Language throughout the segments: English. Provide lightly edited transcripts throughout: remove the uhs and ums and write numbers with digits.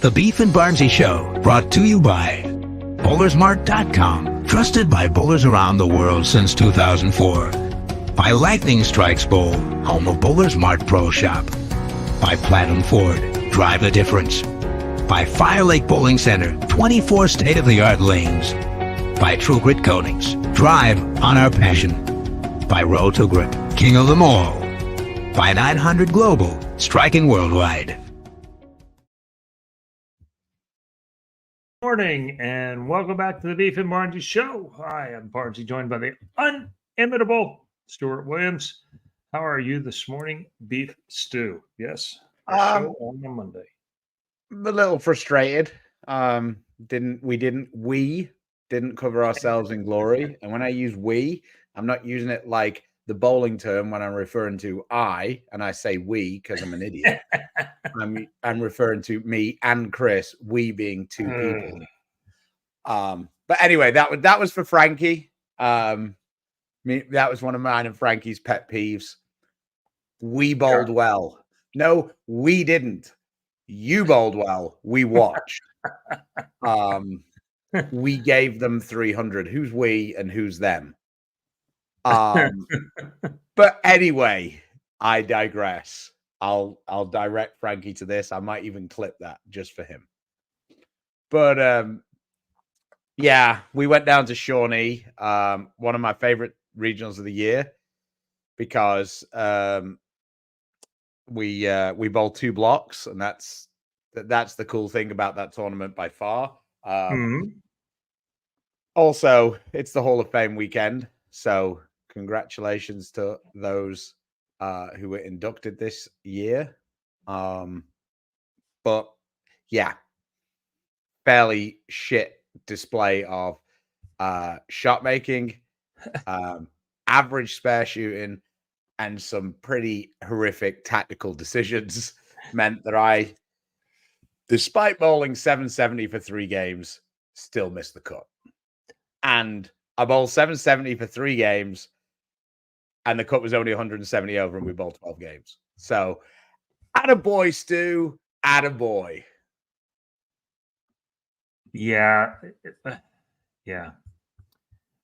The Beef and Barnzy Show, brought to you by Bowlersmart.com, trusted by bowlers around the world since 2004. By Lightning Strikes Bowl, home of Bowlers Mart Pro Shop. By Platinum Ford, drive the difference. By Fire Lake Bowling Center, 24 state-of-the-art lanes. By True Grit Coatings, drive on our passion. By Road to Grip, king of them all. By 900 Global, striking worldwide. Morning and welcome back to the Beef and Barnzy Show. I am Barnzy, joined by the unimitable Stuart Williams. How are you this morning, Beef Stew? Yes, show on a Monday. I'm a little frustrated. We didn't cover ourselves in glory, and when I use we, I'm not using it like the bowling term when I'm referring to I, and I say we because I'm an idiot. I'm referring to me and Chris, we being two people. But anyway, that was for Frankie. That was one of mine and Frankie's pet peeves. We bowled well. No, we didn't. You bowled well. We watched. We gave them 300. Who's we and who's them? But anyway, I digress. I'll direct Frankie to this. I might even clip that just for him. But yeah, we went down to Shawnee, one of my favorite regionals of the year, because we bowled 2 blocks, and that's the cool thing about that tournament by far. Also, it's the Hall of Fame weekend, so congratulations to those who were inducted this year. But yeah, fairly shit display of shot making, average spare shooting, and some pretty horrific tactical decisions meant that I, despite bowling 770 for 3 games, still missed the cut. And I bowled 770 for 3 games, and the cut was only 170 over, and we bowled 12 games. So, attaboy, Stu, attaboy. Yeah. Yeah.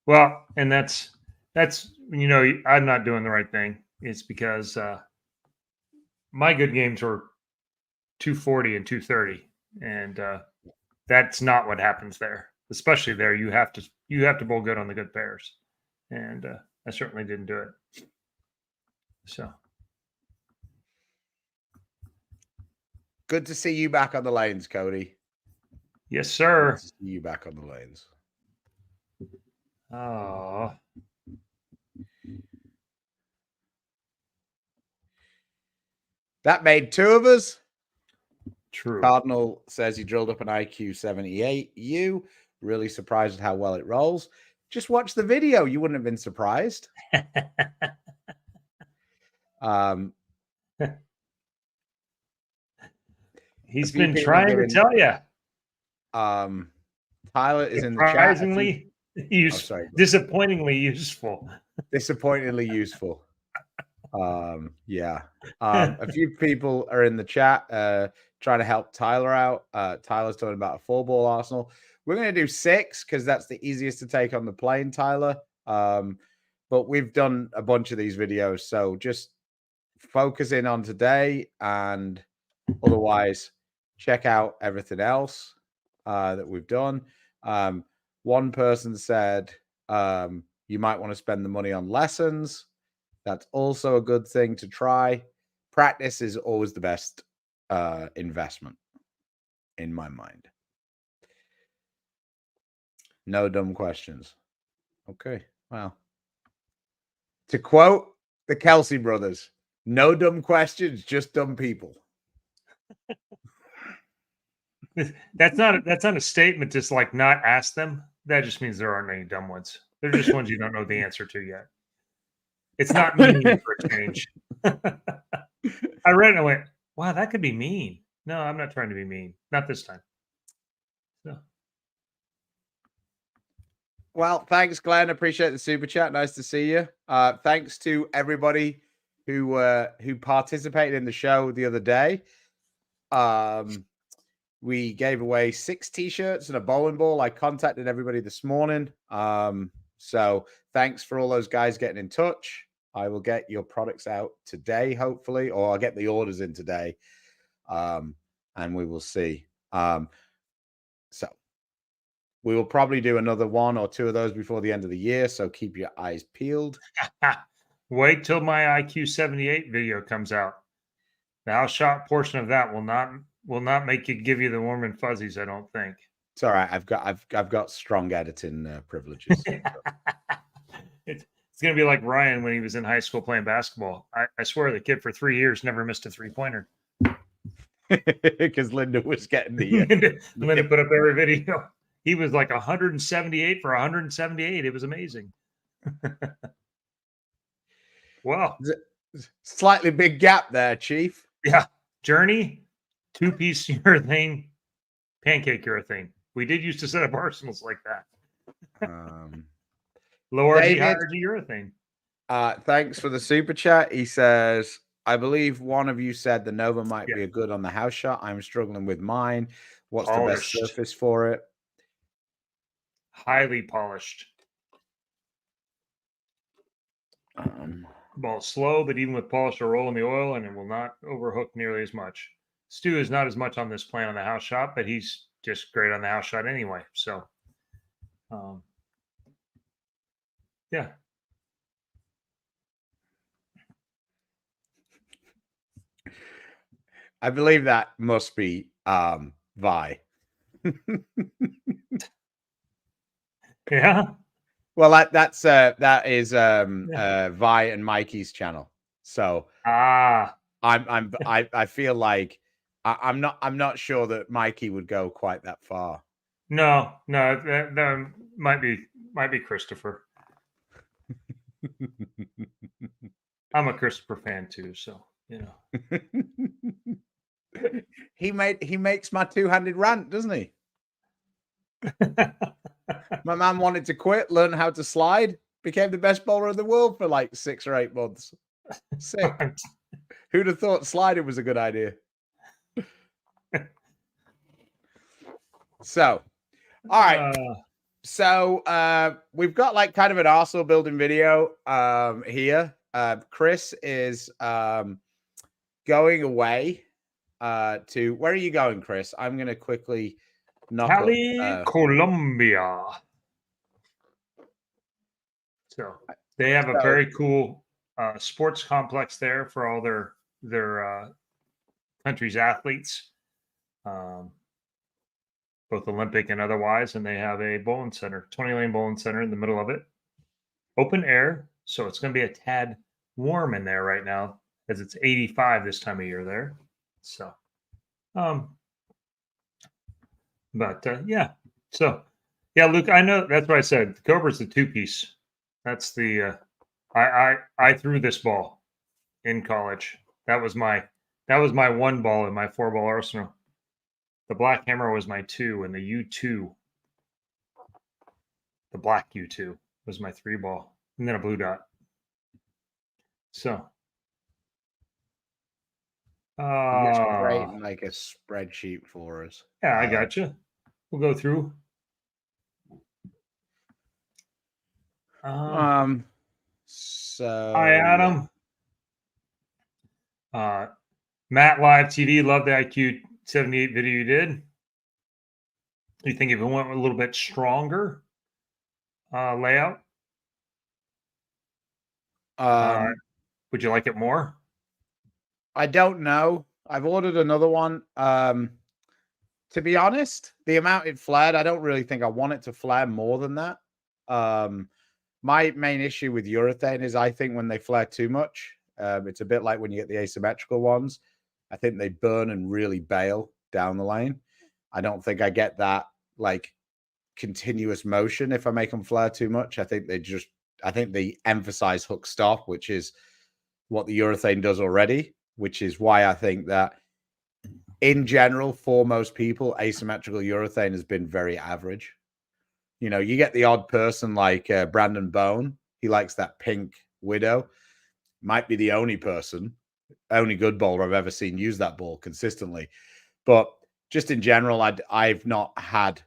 Well, and that's I'm not doing the right thing. It's because my good games were 240 and 230, and that's not what happens there. Especially there, you have to bowl good on the good pairs, and I certainly didn't do it. So good to see you back on the lanes, Cody. Yes, sir. Good to see you back on the lanes. Oh. That made 2 of us. True. Cardinal says he drilled up an IQ 78. You really surprised at how well it rolls. Just watch the video. You wouldn't have been surprised. He's been trying to tell you. Tyler is in the chat. Surprisingly useful. Disappointingly useful. Disappointingly useful. Yeah. A few people are in the chat trying to help Tyler out. Tyler's talking about a 4-ball arsenal. We're going to do 6 because that's the easiest to take on the plane, Tyler. But we've done a bunch of these videos, so just focus in on today, and otherwise check out everything else that we've done. One person said you might want to spend the money on lessons. That's also a good thing to try. Practice is always the best investment, in my mind. No dumb questions. Okay, well. To quote the Kelsey brothers, no dumb questions, just dumb people. That's not a statement. Just like not ask them. That just means there aren't any dumb ones. They're just ones you don't know the answer to yet. It's not mean for a change. I read it and I went, wow, that could be mean. No, I'm not trying to be mean. Not this time. So. Well, thanks, Glenn. Appreciate the super chat. Nice to see you. Thanks to everybody who participated in the show the other day. we gave away 6 t-shirts and a bowling ball. I contacted everybody this morning. So thanks for all those guys getting in touch. I will get your products out today, hopefully, or I'll get the orders in today. And we will see. So we will probably do another 1 or 2 of those before the end of the year. So keep your eyes peeled. Wait till my IQ 78 video comes out. The house shot portion of that will not make you give you the warm and fuzzies, I don't think. It's all right. I've got strong editing privileges. It's gonna be like Ryan when he was in high school playing basketball. I swear the kid for 3 years never missed a 3-pointer. Because Linda was getting the Linda put up every video. He was like 178 for 178. It was amazing. Well, slightly big gap there, Chief. Yeah. Journey, 2-piece urethane, pancake urethane. We did used to set up arsenals like that. Lower hierarchy urethane. Thanks for the super chat. He says, I believe one of you said the Nova might be a good on the house shot. I'm struggling with mine. What's Polished. the best surface for it? Highly polished. Ball slow, but even with polish, will roll in the oil and it will not overhook nearly as much. Stu is not as much on this plan on the house shot, but he's just great on the house shot anyway. So, yeah. I believe that must be Vi. Yeah. Well, that is Vi and Mikey's channel. So I feel like I'm not sure that Mikey would go quite that far. No, that might be Christopher. I'm a Christopher fan too, so you know. He makes my two-handed rant, doesn't he? My man wanted to quit, learn how to slide, became the best bowler in the world for like 6 or 8 months. Sick. Who'd have thought sliding was a good idea? So, all right. So we've got like kind of an arsenal building video here. Chris is going away to, where are you going, Chris? I'm going to quickly knock Cali, up, Colombia. So they have a very cool sports complex there for all their country's athletes, both Olympic and otherwise. And they have a bowling center, 20-lane bowling center in the middle of it, open air. So it's going to be a tad warm in there right now, as it's 85 this time of year there. So, yeah. So, yeah, Luke, I know that's what I said. The Cobra's the 2-piece. That's the I threw this ball in college. That was my 1 ball in my 4-ball arsenal. The black hammer was my 2, and the U2, the black U2 was my 3-ball, and then a blue dot. So, just creating like a spreadsheet for us. Yeah, I got you. We'll go through. So hi, Adam. Matt Live TV, love the IQ 78 video you did. You think if it went a little bit stronger layout, would you like it more? I don't know. I've ordered another one. To be honest, the amount it flared, I don't really think I want it to flare more than that. My main issue with urethane is I think when they flare too much, it's a bit like when you get the asymmetrical ones. I think they burn and really bail down the lane. I don't think I get that like continuous motion if I make them flare too much. I think they emphasize hook stop, which is what the urethane does already, which is why I think that in general, for most people, asymmetrical urethane has been very average. You know, you get the odd person like Brandon Bone. He likes that pink Widow. Might be the only good bowler I've ever seen use that ball consistently. But just in general, I've not had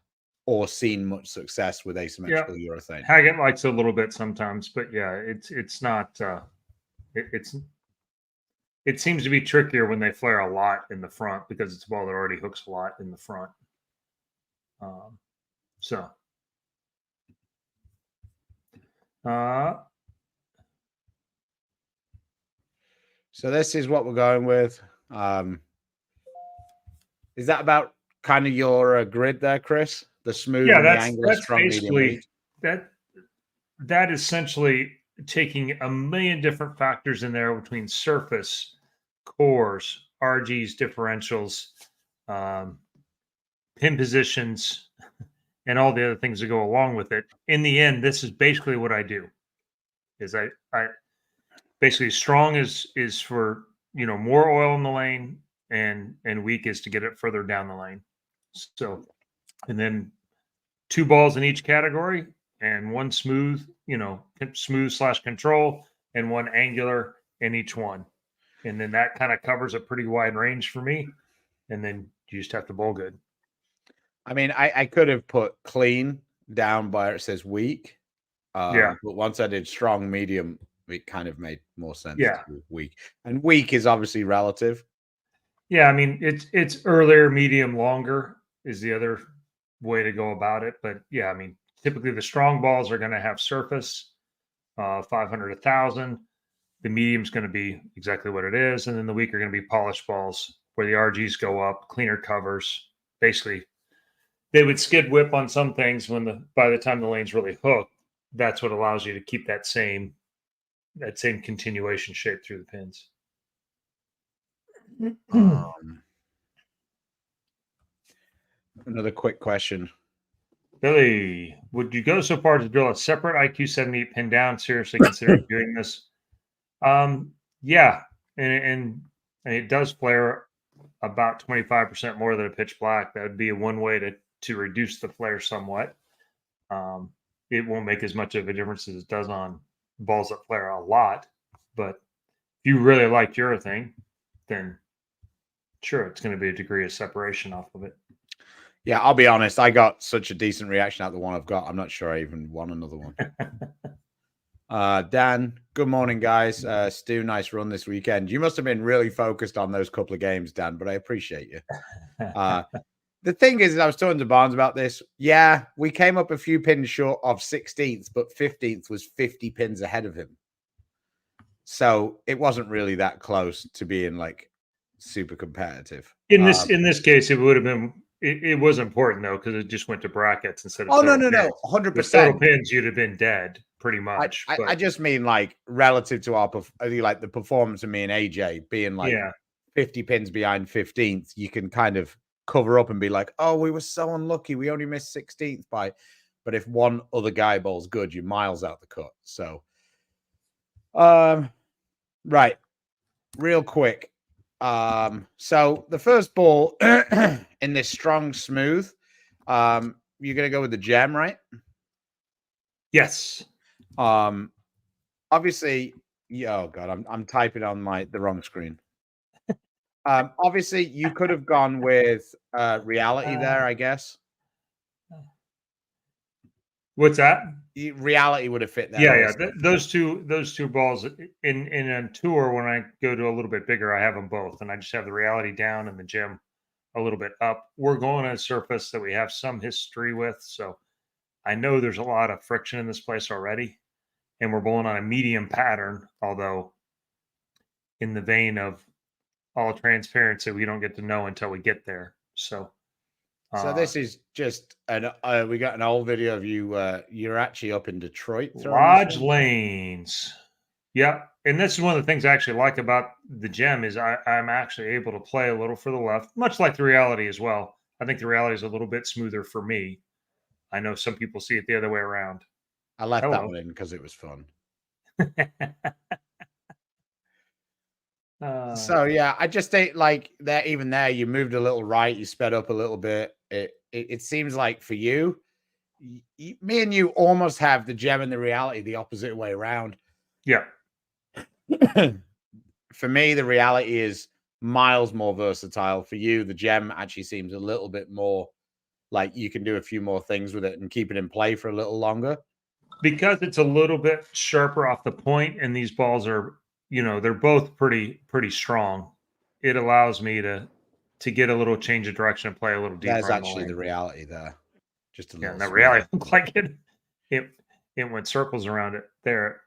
or seen much success with asymmetrical urethane. Haggett likes it a little bit sometimes, but yeah, it's not. It seems to be trickier when they flare a lot in the front because it's a ball that already hooks a lot in the front. So. So this is what we're going with. Is that about kind of your grid there, Chris? The smooth and the angular, strong, medium, weak? That essentially taking a million different factors in there between surface, cores, RGs, differentials, pin positions, and all the other things that go along with it. In the end, this is basically what I do. Is I basically strong is for more oil in the lane, and weak is to get it further down the lane. So, and then 2 balls in each category, and 1 smooth, smooth / control, and 1 angular in each one. And then that kind of covers a pretty wide range for me. And then you just have to bowl good. I mean, I could have put clean down by it says weak. But once I did strong, medium, it kind of made more sense to do weak. And weak is obviously relative. Yeah, I mean, it's earlier, medium, longer is the other way to go about it. But yeah, I mean, typically the strong balls are going to have surface, 500, 1,000. The medium's going to be exactly what it is, and then the weak are going to be polished balls where the RGs go up, cleaner covers. Basically, they would skid whip on some things by the time the lane's really hooked. That's what allows you to keep that same continuation shape through the pins. Another quick question. Billy, would you go so far to drill a separate IQ 78 pin down? Seriously consider doing this? Yeah, and it does flare about 25% more than a pitch black. That would be one way to reduce the flare somewhat. It won't make as much of a difference as it does on balls that flare a lot. But if you really like urethane, then sure, it's going to be a degree of separation off of it. Yeah, I'll be honest. I got such a decent reaction out of the one I've got. I'm not sure I even want another one. Dan, good morning, guys. Stu, nice run this weekend. You must have been really focused on those couple of games, Dan, but I appreciate you. The thing is, I was talking to Barnes about this. Yeah, we came up a few pins short of 16th, but 15th was 50 pins ahead of him. So it wasn't really that close to being like super competitive. In this case, it would have been. It was important though because it just went to brackets instead of. Oh no, 100%. Total pins, you'd have been dead pretty much. I just mean like relative to our like the performance of me and AJ being like 50 pins behind 15th, you can kind of cover up and be like, oh, we were so unlucky, we only missed 16th by. But if one other guy bowls good, you're miles out the cut. So, right, real quick. So the first ball in this strong smooth, you're gonna go with the gem, right? Yes. Obviously, oh god, I'm typing on the wrong screen. Obviously, you could have gone with reality there, I guess. What's that? Reality would have fit there. Yeah. Those two balls in a tour. When I go to a little bit bigger, I have them both, and I just have the reality down and the gem a little bit up. We're going on a surface that we have some history with, so I know there's a lot of friction in this place already, and we're bowling on a medium pattern. Although, in the vein of all transparency, we don't get to know until we get there. So this is just we got an old video of you. You're actually up in Detroit. Lodge Lanes. Yep. And this is one of the things I actually like about the gem is I'm actually able to play a little for the left, much like the reality as well. I think the reality is a little bit smoother for me. I know some people see it the other way around. I left that one in because it was fun. So yeah, I just think like that. Even there, you moved a little right, you sped up a little bit. It seems like for you, me and you almost have the gem and the reality the opposite way around. Yeah. For me, the reality is miles more versatile. For you, the gem actually seems a little bit more like you can do a few more things with it and keep it in play for a little longer. Because it's a little bit sharper off the point, and these balls are, they're both pretty strong. It allows me to get a little change of direction and play a little deeper There's on the actually the lane. reality there. Just a Yeah, little and the smoother. reality looked like it went circles around it there.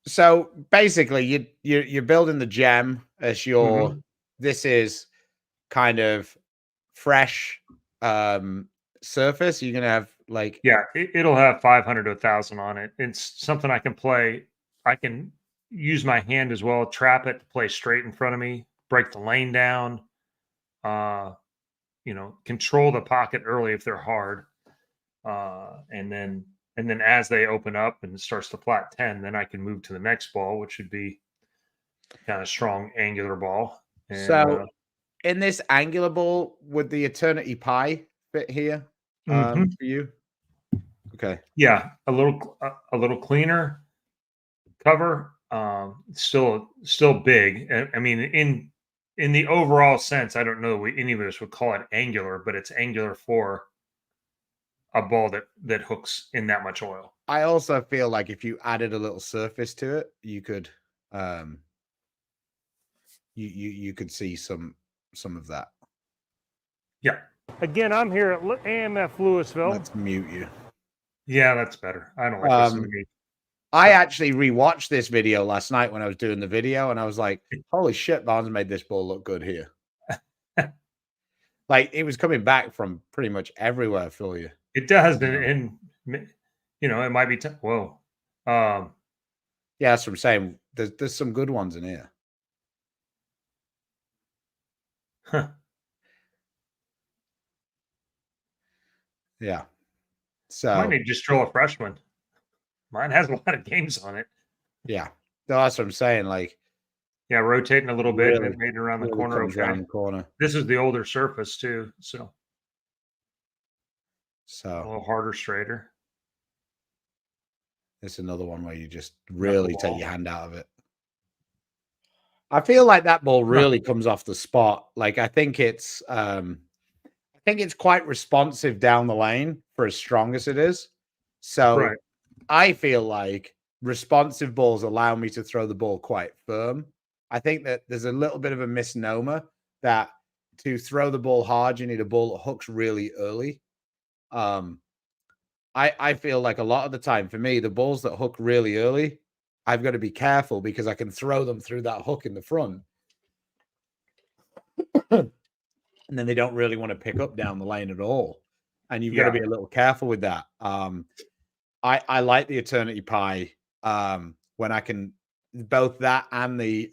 So basically, you're building the gem as your. Mhm. This is kind of fresh surface. You're gonna have like Yeah, it'll have 500 to 1,000 on it. It's something I can play. I can use my hand as well, trap it to play straight in front of me, break the lane down, uh, control the pocket early if they're hard. And then as they open up and it starts to flat 10, then I can move to the next ball, which would be kind of strong angular ball. And so. In this angular ball, would the Eternity Pie fit here for you? Okay. yeah, a little cleaner cover. Still big. I mean, in the overall sense, I don't know any of us would call it angular, but it's angular for a ball that hooks in that much oil. I also feel like if you added a little surface to it, you could you could see some of that. Yeah. Again, I'm here at AMF Louisville. Let's mute you. Yeah, that's better. I don't like listening to me. I actually rewatched this video last night when I was doing the video, and I was like, "Holy shit, Barnes made this ball look good here." Like it was coming back from pretty much everywhere for you. It does, and it might be. Whoa. Yeah, that's what I'm saying. There's some good ones in here. Huh. Yeah. So might need to just drill a fresh one. Mine has a lot of games on it. Yeah, no, that's what I'm saying. Like, yeah, rotating a little bit and it made it around the corner. Comes around the corner. This is the older surface too, so a a little harder, straighter. It's another one where you just really take your hand out of it. I feel like that ball really comes off the spot. Like I think it's quite responsive down the lane for as strong as it is. So I feel like responsive balls allow me to throw the ball quite firm. I think that there's a little bit of a misnomer that to throw the ball hard, you need a ball that hooks really early. I feel like a lot of the time for me, the balls that hook really early, I've got to be careful because I can throw them through that hook in the front. And then they don't really want to pick up down the lane at all. And you've got to be a little careful with that. I like the Eternity Pie when I can both that and the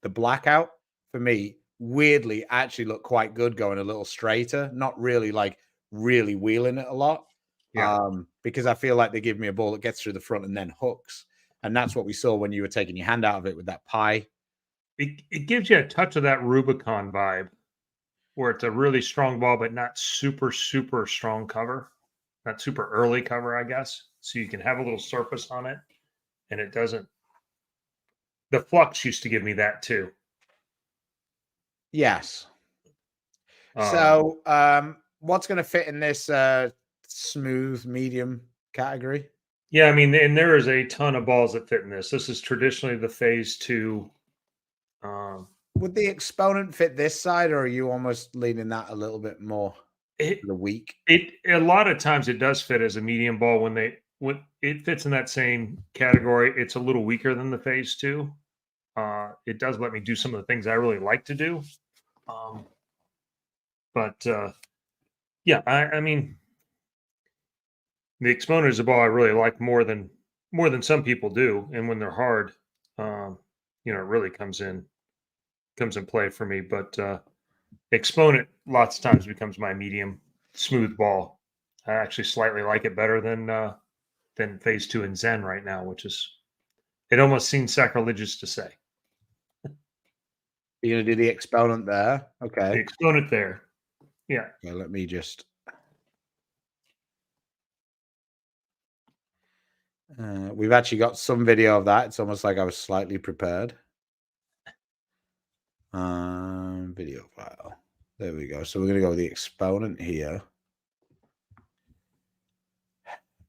blackout for me weirdly actually look quite good going a little straighter, not really like really wheeling it a lot. Because I feel like they give me a ball that gets through the front and then hooks. And that's what we saw when you were taking your hand out of it with that pie. It gives you a touch of that Rubicon vibe where it's a really strong ball, but not super, super strong cover. Not super early cover, I guess. So you can have a little surface on it and it doesn't. The Flux used to give me that too. Yes. So what's going to fit in this smooth medium category? Yeah, I mean, and there is a ton of balls that fit in this. This is traditionally the phase 2. Would the Exponent fit this side, or are you almost leaning that a little bit more to the weak? It a lot of times it does fit as a medium ball when it fits in that same category. It's a little weaker than the phase 2. It does let me do some of the things I really like to do. Yeah, I mean, the Exponent is a ball I really like more than some people do, and when they're hard, it really comes in play for me. But Exponent lots of times becomes my medium smooth ball. I actually slightly like it better than phase 2 and Zen right now, which is it almost seems sacrilegious to say. You're gonna do the Exponent there, okay? The Exponent there, yeah. Okay, let me just. We've actually got some video of that. It's almost like I was slightly prepared. Video file. There we go. So we're going to go with the exponent here.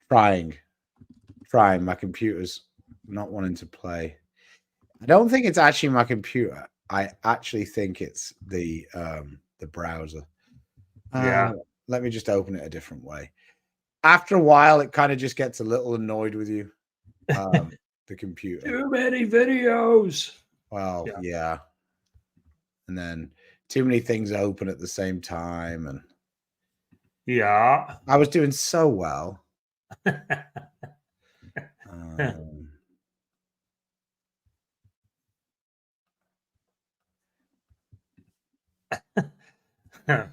Trying. My computer's not wanting to play. I don't think it's actually my computer. I actually think it's the browser. Yeah. Let me just open it a different way. After a while, it kind of just gets a little annoyed with you. The computer. Too many videos. Well, yeah. And then too many things open at the same time. And yeah. I was doing so well.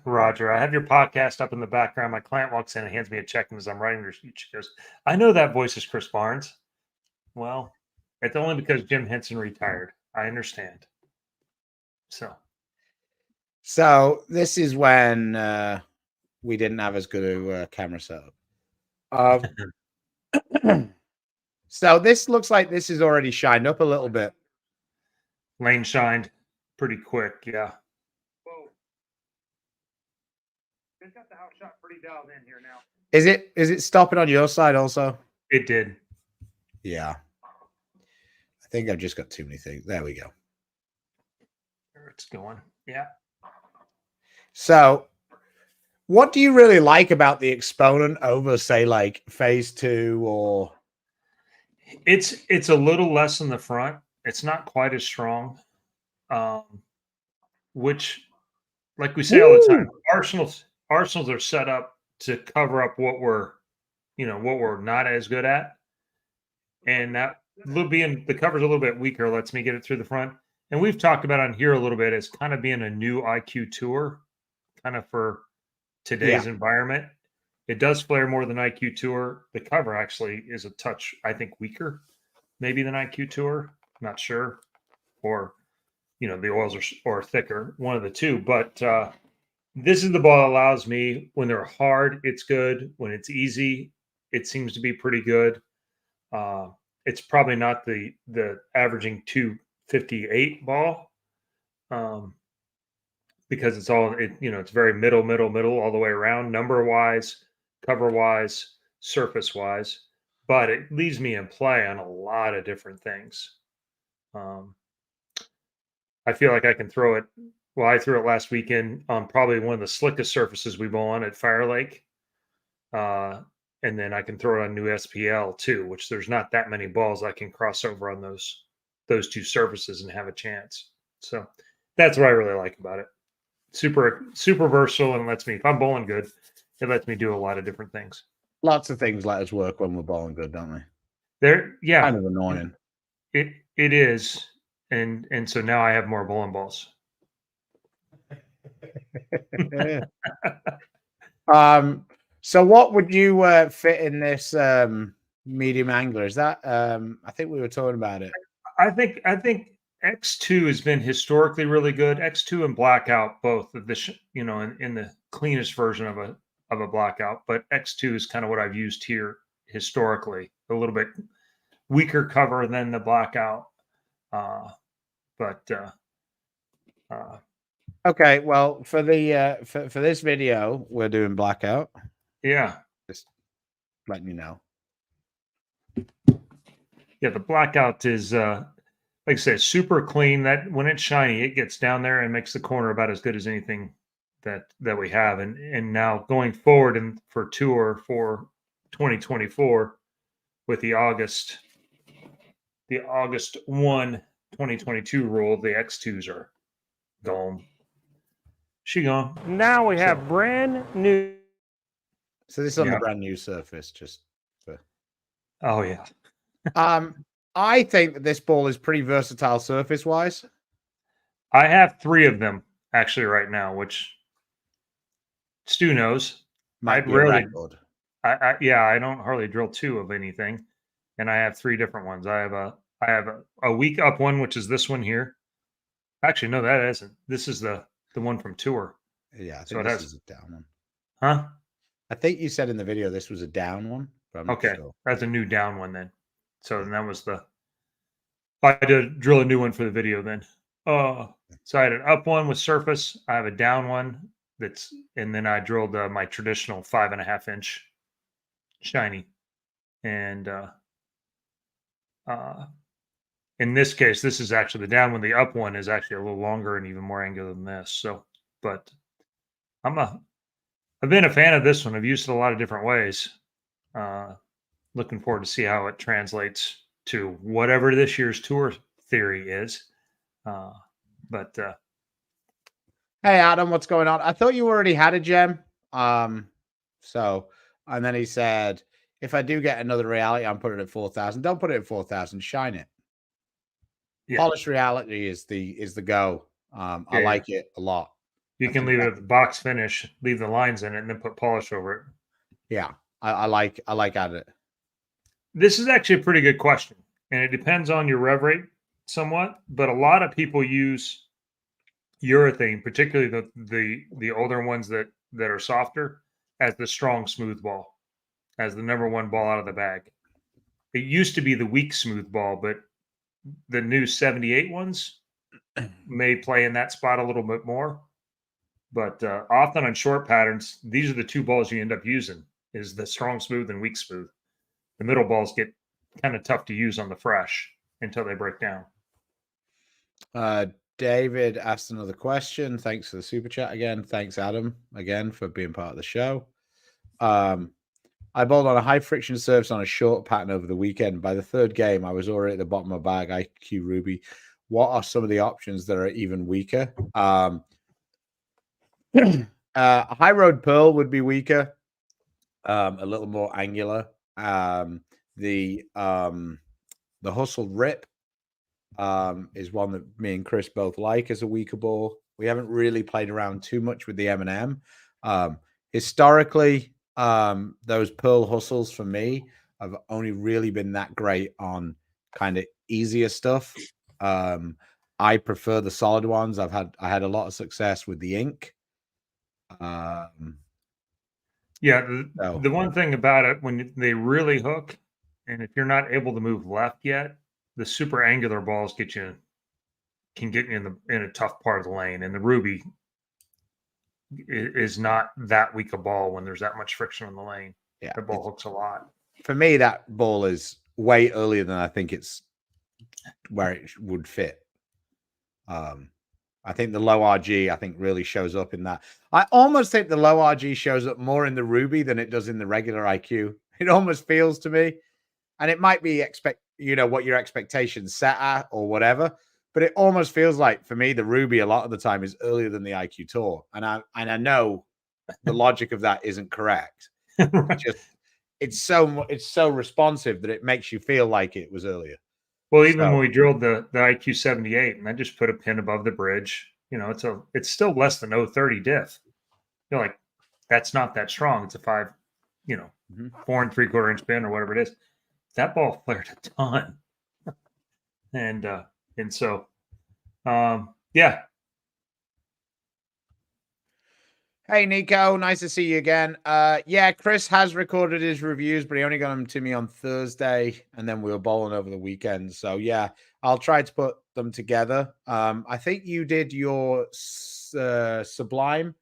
Roger, I have your podcast up in the background. My client walks in and hands me a check, and as I'm writing her speech, she goes, "I know that voice is Chris Barnes." Well, it's only because Jim Henson retired. I understand. So this is when we didn't have as good a camera setup. So this looks like this is already shined up a little bit. Lane shined pretty quick, yeah. Whoa. It's got the house shot pretty dialed in here now. Is it stopping on your side also? It did. Yeah. I think I've just got too many things. There we go. There it's going. Yeah. So what do you really like about the exponent over, say, like phase 2 or? It's a little less in the front. It's not quite as strong. Which, like we say all the time, arsenals are set up to cover up what we're not as good at. And that being the cover's a little bit weaker lets me get it through the front. And we've talked about on here a little bit as kind of being a new IQ Tour, kind of for today's environment. It does flare more than IQ Tour. The cover actually is a touch, I think, weaker, maybe than IQ Tour. Not sure, or the oils are thicker, one of the two. But this is the ball that allows me when they're hard, it's good. When it's easy, it seems to be pretty good. It's probably not the averaging 258 ball, because it's very middle all the way around, number wise, cover wise, surface wise, but it leaves me in play on a lot of different things. I feel like I can throw it. Well, I threw it last weekend on probably one of the slickest surfaces we bowl on at Fire Lake. And then I can throw it on new SPL too, which there's not that many balls I can cross over on those two surfaces and have a chance. So that's what I really like about it. Super versatile, and lets me, if I'm bowling good, it lets me do a lot of different things. Lots of things let us work when we're bowling good, don't they? Yeah. Kind of annoying. It is. And so now I have more bowling balls. So what would you fit in this medium angler? Is that I think we were talking about it. I think X2 has been historically really good. X2 and Blackout both of this, in the cleanest version of a Blackout, but X2 is kind of what I've used here historically. A little bit weaker cover than the Blackout. Okay, well, for the for this video, we're doing Blackout. Yeah, just letting you know. Yeah, the Blackout is like I said, super clean. That when it's shiny, it gets down there and makes the corner about as good as anything that we have. And now going forward and for tour for 2024 with the August 1, 2022 rule, the X2s are gone. She gone. Now we have brand new. So this is on the brand new surface, just for. Oh yeah. I think that this ball is pretty versatile surface wise. I have 3 of them actually right now, which Stu knows. Might be rarely. I don't hardly drill 2 of anything, and I have 3 different ones. I have a weak up one, which is this one here. Actually, no, that isn't. This is the one from tour. Yeah, I think this is a down one. Huh? I think you said in the video this was a down one. But I'm not okay, sure. That's a new down one then. So then that was I had to drill a new one for the video then. So I had an up one with surface. I have a down one and then I drilled my traditional 5.5-inch shiny. And in this case, this is actually the down one. The up one is actually a little longer and even more angular than this. So, but I've been a fan of this one. I've used it a lot of different ways. Looking forward to see how it translates to whatever this year's tour theory is. But hey Adam, what's going on? I thought you already had a gem. So, and then he said, if I do get another reality, I'm putting it at 4,000. Don't put it at 4,000. Shine it. yeah, Polished reality is the go. I like it a lot. You can leave it at the box finish, leave the lines in it, and then put polish over it. Yeah, I like at it. This is actually a pretty good question, and it depends on your rev rate somewhat. But a lot of people use urethane, particularly the older ones that are softer, as the strong smooth ball, as the number one ball out of the bag. It used to be the weak smooth ball, but the new 78 ones may play in that spot a little bit more. But often on short patterns, these are the two balls you end up using: is the strong smooth and weak smooth. The middle balls get kind of tough to use on the fresh until they break down. David asked another question. Thanks for the super chat again. Thanks, Adam, again for being part of the show. I bowled on a high friction surface on a short pattern over the weekend. By the third game, I was already at the bottom of my bag. IQ Ruby. What are some of the options that are even weaker? High road pearl would be weaker, a little more angular. The hustled rip is one that me and Chris both like as a weaker ball. We haven't really played around too much with the M&M. Historically, those pearl hustles for me have only really been that great on kind of easier stuff. I prefer the solid ones. I had a lot of success with the ink. The one thing about it, when they really hook, and if you're not able to move left yet, the super angular balls can get you in a tough part of the lane, and the Ruby is not that weak a ball when there's that much friction on the lane. Yeah, the ball hooks a lot. For me, that ball is way earlier than I think it's where it would fit. I think the low RG, really shows up in that. I almost think the low RG shows up more in the Ruby than it does in the regular IQ. It almost feels to me, and it might be what your expectations set at or whatever, but it almost feels like for me the Ruby a lot of the time is earlier than the IQ Tour, and I know the logic of that isn't correct. It's so responsive that it makes you feel like it was earlier. Well, even when we drilled the IQ 78, and I just put a pin above the bridge, it's still less than 030 diff. You're like, that's not that strong. It's a 5, 4 3/4 inch pin or whatever it is. That ball flared a ton, and so, yeah. Hey, Nico, nice to see you again. Chris has recorded his reviews, but he only got them to me on Thursday, and then we were bowling over the weekend. So, I'll try to put them together. I think you did your Sublime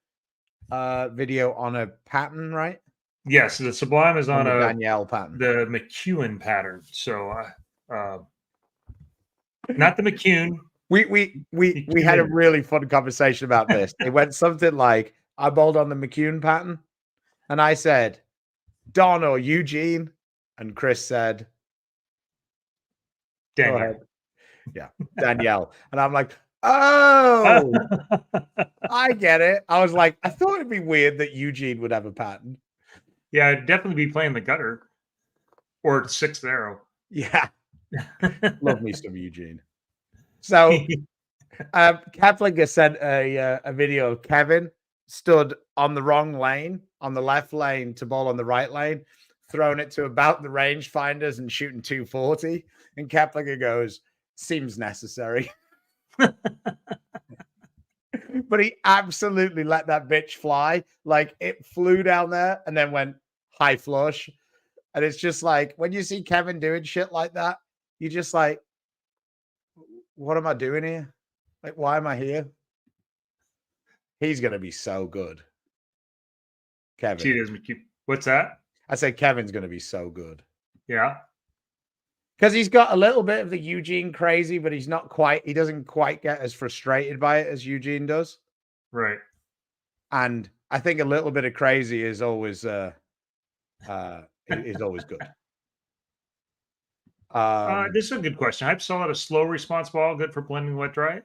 video on a pattern, right? Yes, the Sublime is on a Danielle pattern, the McEwen pattern. So, not the McCune. We had a really fun conversation about this. It went something like, I bowled on the McCune pattern, and I said, Don or Eugene, and Chris said, Danielle. Yeah, Danielle. And I'm like, oh, I get it. I was like, I thought it'd be weird that Eugene would have a pattern. Yeah, I'd definitely be playing the gutter or 6th arrow. Yeah. Love me some Eugene. So Kaplinger sent a video of Kevin stood on the wrong lane, on the left lane to bowl on the right lane, throwing it to about the rangefinders and shooting 240. And Kaplinger goes, seems necessary. But he absolutely let that bitch fly. Like, it flew down there and then went high flush. And it's just like when you see Kevin doing shit like that, you just like, what am I doing here? Like, why am I here? He's gonna be so good. Kevin. Cheetahs, what's that? I say Kevin's gonna be so good. Yeah. Because he's got a little bit of the Eugene crazy, but he doesn't quite get as frustrated by it as Eugene does. Right. And I think a little bit of crazy is always good. This is a good question. Hype solid, a slow response ball, good for blending wet dry.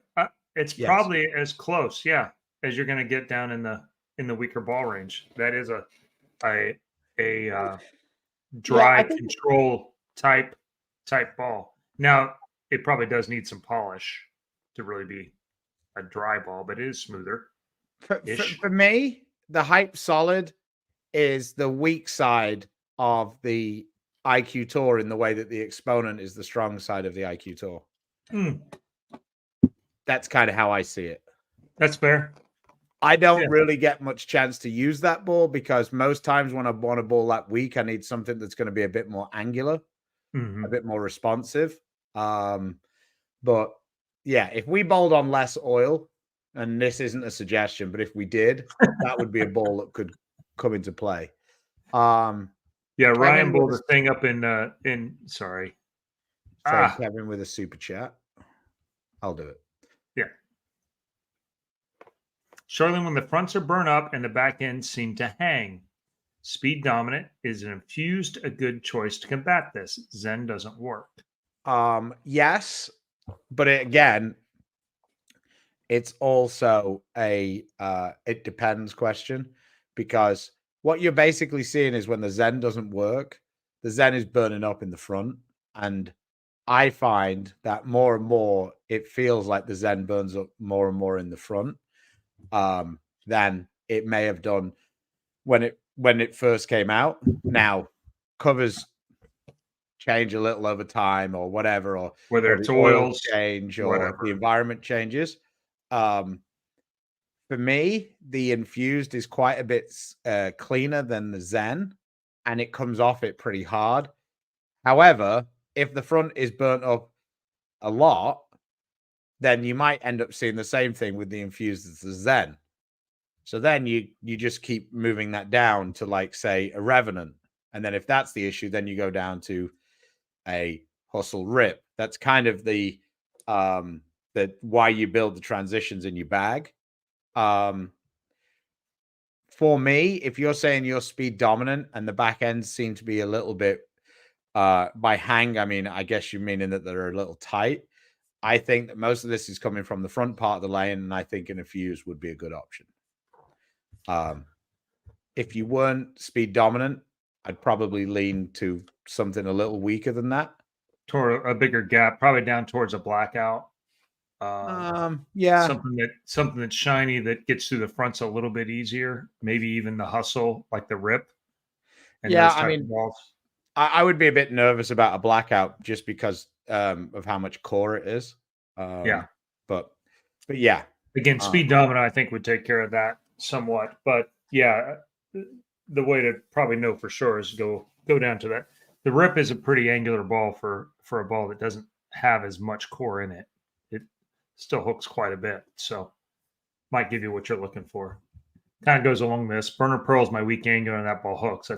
It's Yes. probably as close, yeah, as you're going to get down in the weaker ball range. That is a dry control type ball. Now it probably does need some polish to really be a dry ball, but it is smoother. For me, the Hype Solid is the weak side of the IQ Tour in the way that the Exponent is the strong side of the IQ Tour. That's kind of how I see it. That's fair. I don't really get much chance to use that ball because most times when I want a ball that weak, I need something that's going to be a bit more angular, a bit more responsive. But yeah, if we bowled on less oil, and this isn't a suggestion, but if we did, that would be a ball that could come into play. Yeah, Ryan bowled a thing up in sorry. Kevin with a super chat. I'll do it. Yeah. Shortly when the fronts are burnt up and the back ends seem to hang. Speed dominant is an infused a good choice to combat this. Zen doesn't work. Yes, but again, it's also a it depends question because what you're basically seeing is when the Zen doesn't work, the Zen is burning up in the front. And I find that more and more it feels like the Zen burns up more and more in the front than it may have done when it first came out. Now, covers change a little over time or whatever, or whether it's oils change or whatever. the environment changes. For me, the infused is quite a bit cleaner than the Zen, and it comes off it pretty hard. However, if the front is burnt up a lot, then you might end up seeing the same thing with the infused as the Zen. So then you just keep moving that down to, like, say, a Revenant. And then if that's the issue, then you go down to a Hustle Rip. That's kind of the why you build the transitions in your bag. For me, if you're saying you're speed dominant and the back ends seem to be a little bit by hang, I mean, I guess you're meaning that they're a little tight. I think that most of this is coming from the front part of the lane, and I think an infuse would be a good option. If you weren't speed dominant, I'd probably lean to something a little weaker than that. Toward a bigger gap, probably down towards a blackout. Yeah, something that's shiny that gets through the fronts a little bit easier. Maybe even the Hustle, like the Rip. And yeah, I mean, I would be a bit nervous about a blackout just because of how much core it is. But yeah, again, speed dominant I think would take care of that somewhat. But yeah, the way to probably know for sure is go down to that. The Rip is a pretty angular ball for a ball that doesn't have as much core in it. It still hooks quite a bit, so might give you what you're looking for. Kind of goes along this. Burner Pearl is my weak angle, and that ball hooks.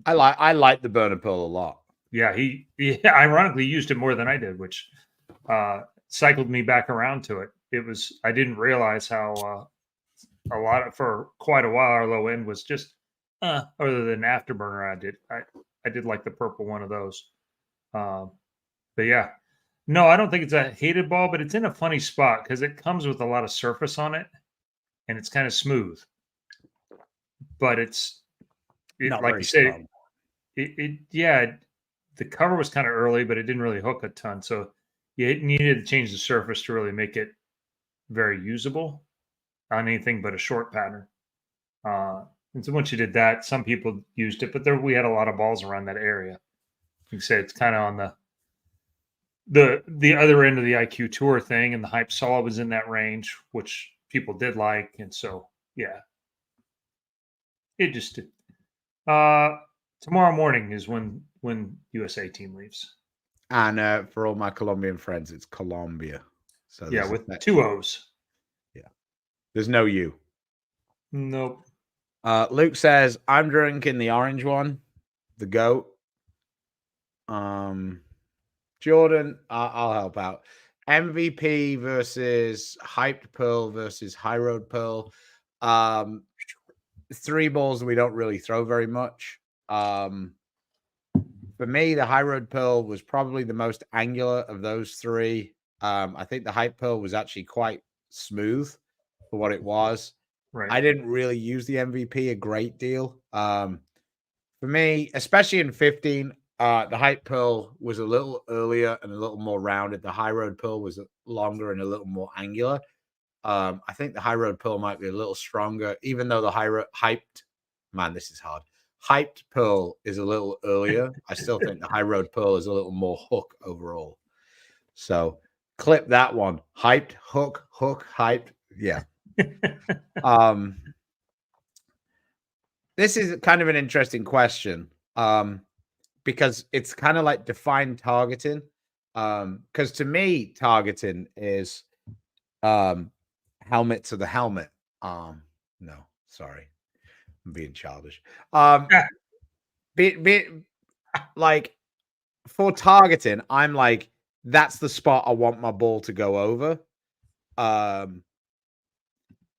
I like the Burner Pearl a lot. Yeah, he ironically used it more than I did, which cycled me back around to it. I didn't realize how for quite a while our low end was just other than Afterburner. I did like the purple one of those. But yeah, no, I don't think it's a hated ball, but it's in a funny spot because it comes with a lot of surface on it, and it's kind of smooth. But like you say, the cover was kind of early, but it didn't really hook a ton. So you needed to change the surface to really make it very usable on anything but a short pattern. And so once you did that, some people used it, but we had a lot of balls around that area. You can say it's kind of on the other end of the IQ Tour thing, and the Hype Solid was in that range, which people did like. And so, yeah, it just did. Tomorrow morning is when USA team leaves. And for all my Colombian friends, it's Colombia. So Yeah, there's with that- 2 O's. there's no U. Nope. Luke says, I'm drinking the orange one, the goat. Jordan, I'll help out. MVP versus Hyped Pearl versus High Road Pearl. 3 balls we don't really throw very much. For me, the High Road Pearl was probably the most angular of those 3. I think the Hyped Pearl was actually quite smooth for what it was. Right. I didn't really use the MVP a great deal. For me, especially in 15, the Hype Pearl was a little earlier and a little more rounded. The High Road Pearl was longer and a little more angular. I think the High Road Pearl might be a little stronger, even though the Hyped Pearl is a little earlier. I still think the High Road Pearl is a little more hook overall. So clip that one. Hyped, hook, hyped. Yeah. This is kind of an interesting question. Because it's kind of like defined targeting. Because to me, targeting is helmet to the helmet. No, sorry. I'm being childish. Like for targeting, I'm like, that's the spot I want my ball to go over.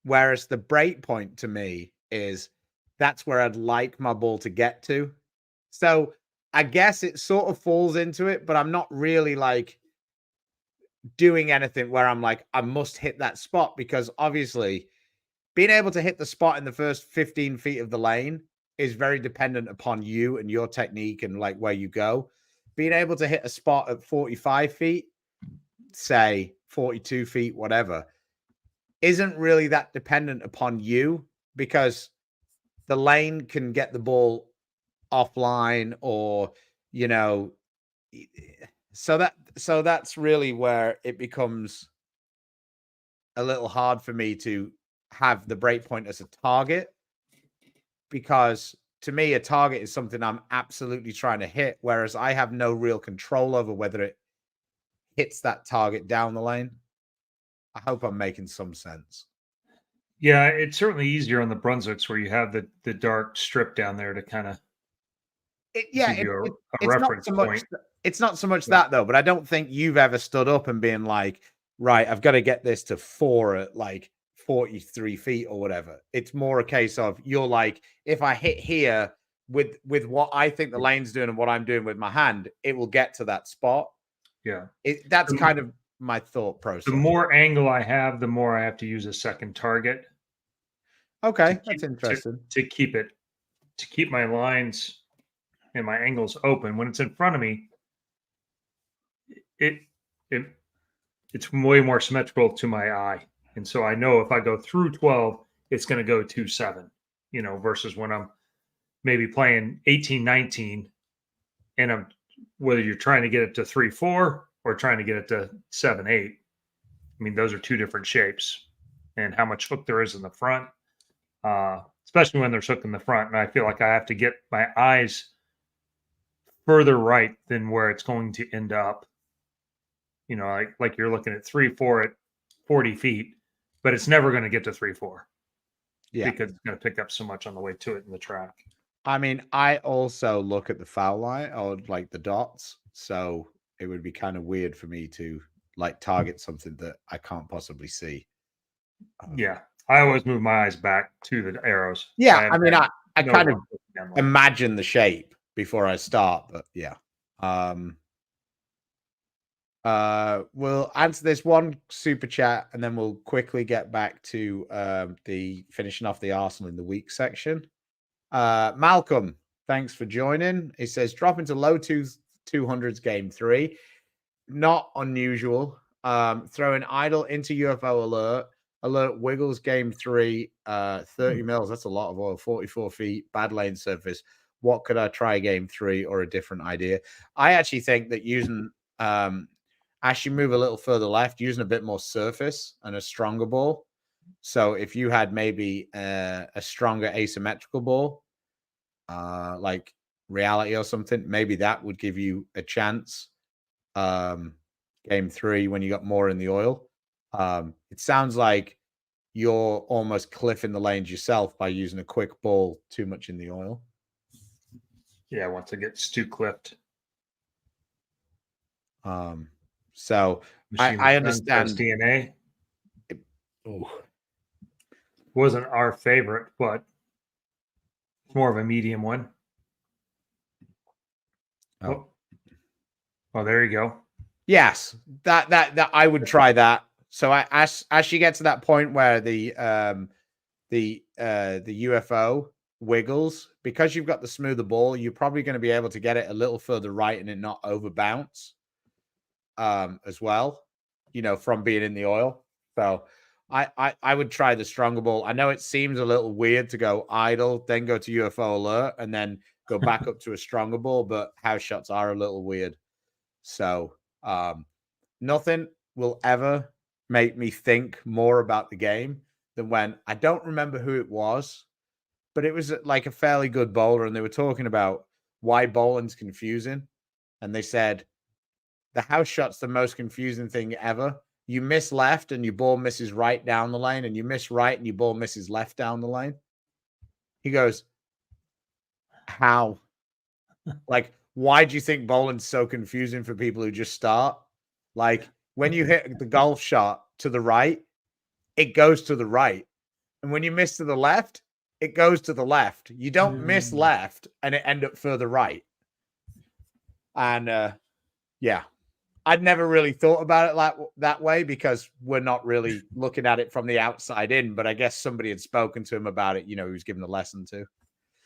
Whereas the break point to me is that's where I'd like my ball to get to. So I guess it sort of falls into it, but I'm not really like doing anything where I'm like, I must hit that spot, because obviously being able to hit the spot in the first 15 feet of the lane is very dependent upon you and your technique and like where you go. Being able to hit a spot at 45 feet, say 42 feet, whatever, isn't really that dependent upon you, because the lane can get the ball offline, or so that's really where it becomes a little hard for me to have the breakpoint as a target, because to me a target is something I'm absolutely trying to hit, whereas I have no real control over whether it hits that target down the lane. I hope I'm making some sense. Yeah, it's certainly easier on the Brunswicks where you have the dark strip down there to kind of give you a it's not reference so much. point. It's not so much that though, but I don't think you've ever stood up and been like, right, I've got to get this to 4 at like 43 feet or whatever. It's more a case of you're like, if I hit here with what I think the lane's doing and what I'm doing with my hand, it will get to that spot. Yeah. That's kind of my thought process. The more angle I have, the more I have to use a second target. Okay, that's interesting. To keep my lines and my angles open. When it's in front of me, it's way more symmetrical to my eye. And so I know if I go through 12, it's going to go to 7, versus when I'm maybe playing 18, 19, and I'm, whether you're trying to get it to 3, 4 or trying to get it to 7, 8. I mean, those are 2 different shapes, and how much hook there is in the front, especially when there's hook in the front. And I feel like I have to get my eyes further right than where it's going to end up. Like you're looking at 3, 4 at 40 feet, but it's never going to get to 3, 4. Yeah, because it's going to pick up so much on the way to it in the track. I mean, I also look at the foul line or like the dots, so it would be kind of weird for me to like target something that I can't possibly see. Yeah, I always move my eyes back to the arrows. Yeah, I mean, I kind of imagine the shape before I start, but yeah. We'll answer this one super chat, and then we'll quickly get back to the finishing off the Arsenal in the week section. Malcolm, thanks for joining. He says, drop into low 200s game 3. Not unusual. Throwing idle into UFO alert wiggles game 3, 30 mils. That's a lot of oil, 44 feet, bad lane surface. What could I try game 3 or a different idea? I actually think that using, as you move a little further left, using a bit more surface and a stronger ball. So if you had maybe a stronger asymmetrical ball, like reality or something, maybe that would give you a chance. Game 3 when you got more in the oil. It sounds like you're almost cliffing the lanes yourself by using a quick ball too much in the oil. Yeah, once it gets too clipped. So I understand DNA. Oh, Wasn't our favorite, but it's more of a medium one. oh. Oh, there you go. Yes, that I would try that. So as you get to that point where the UFO wiggles, because you've got the smoother ball, you're probably going to be able to get it a little further right and it not over bounce as well, from being in the oil. So I would try the stronger ball. I know it seems a little weird to go idle, then go to UFO alert, and then go back up to a stronger ball, but house shots are a little weird. So nothing will ever make me think more about the game than when I don't remember who it was, but it was like a fairly good bowler, and they were talking about why bowling's confusing. And they said the house shot's the most confusing thing ever. You miss left and your ball misses right down the lane, and you miss right and your ball misses left down the lane. He goes, how? Like, why do you think bowling's so confusing for people who just start? Like, when you hit the golf shot to the right, it goes to the right. And when you miss to the left, it goes to the left. You don't miss left and it end up further right. And yeah, I'd never really thought about it that way because we're not really looking at it from the outside in. But I guess somebody had spoken to him about it. He was given a lesson to.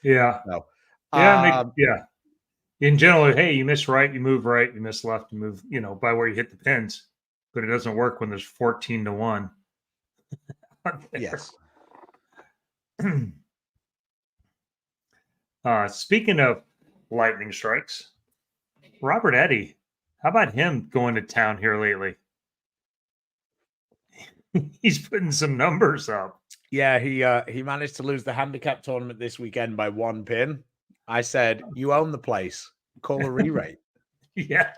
Yeah. So, Yeah. In general, hey, you miss right, you move right, you miss left, you move, by where you hit the pins. But it doesn't work when there's 14-1. Yes. Speaking of lightning strikes, Robert Eddy, how about him going to town here lately? He's putting some numbers up. Yeah, he managed to lose the handicap tournament this weekend by 1 pin. I said, you own the place. Call a re-rate. Yeah.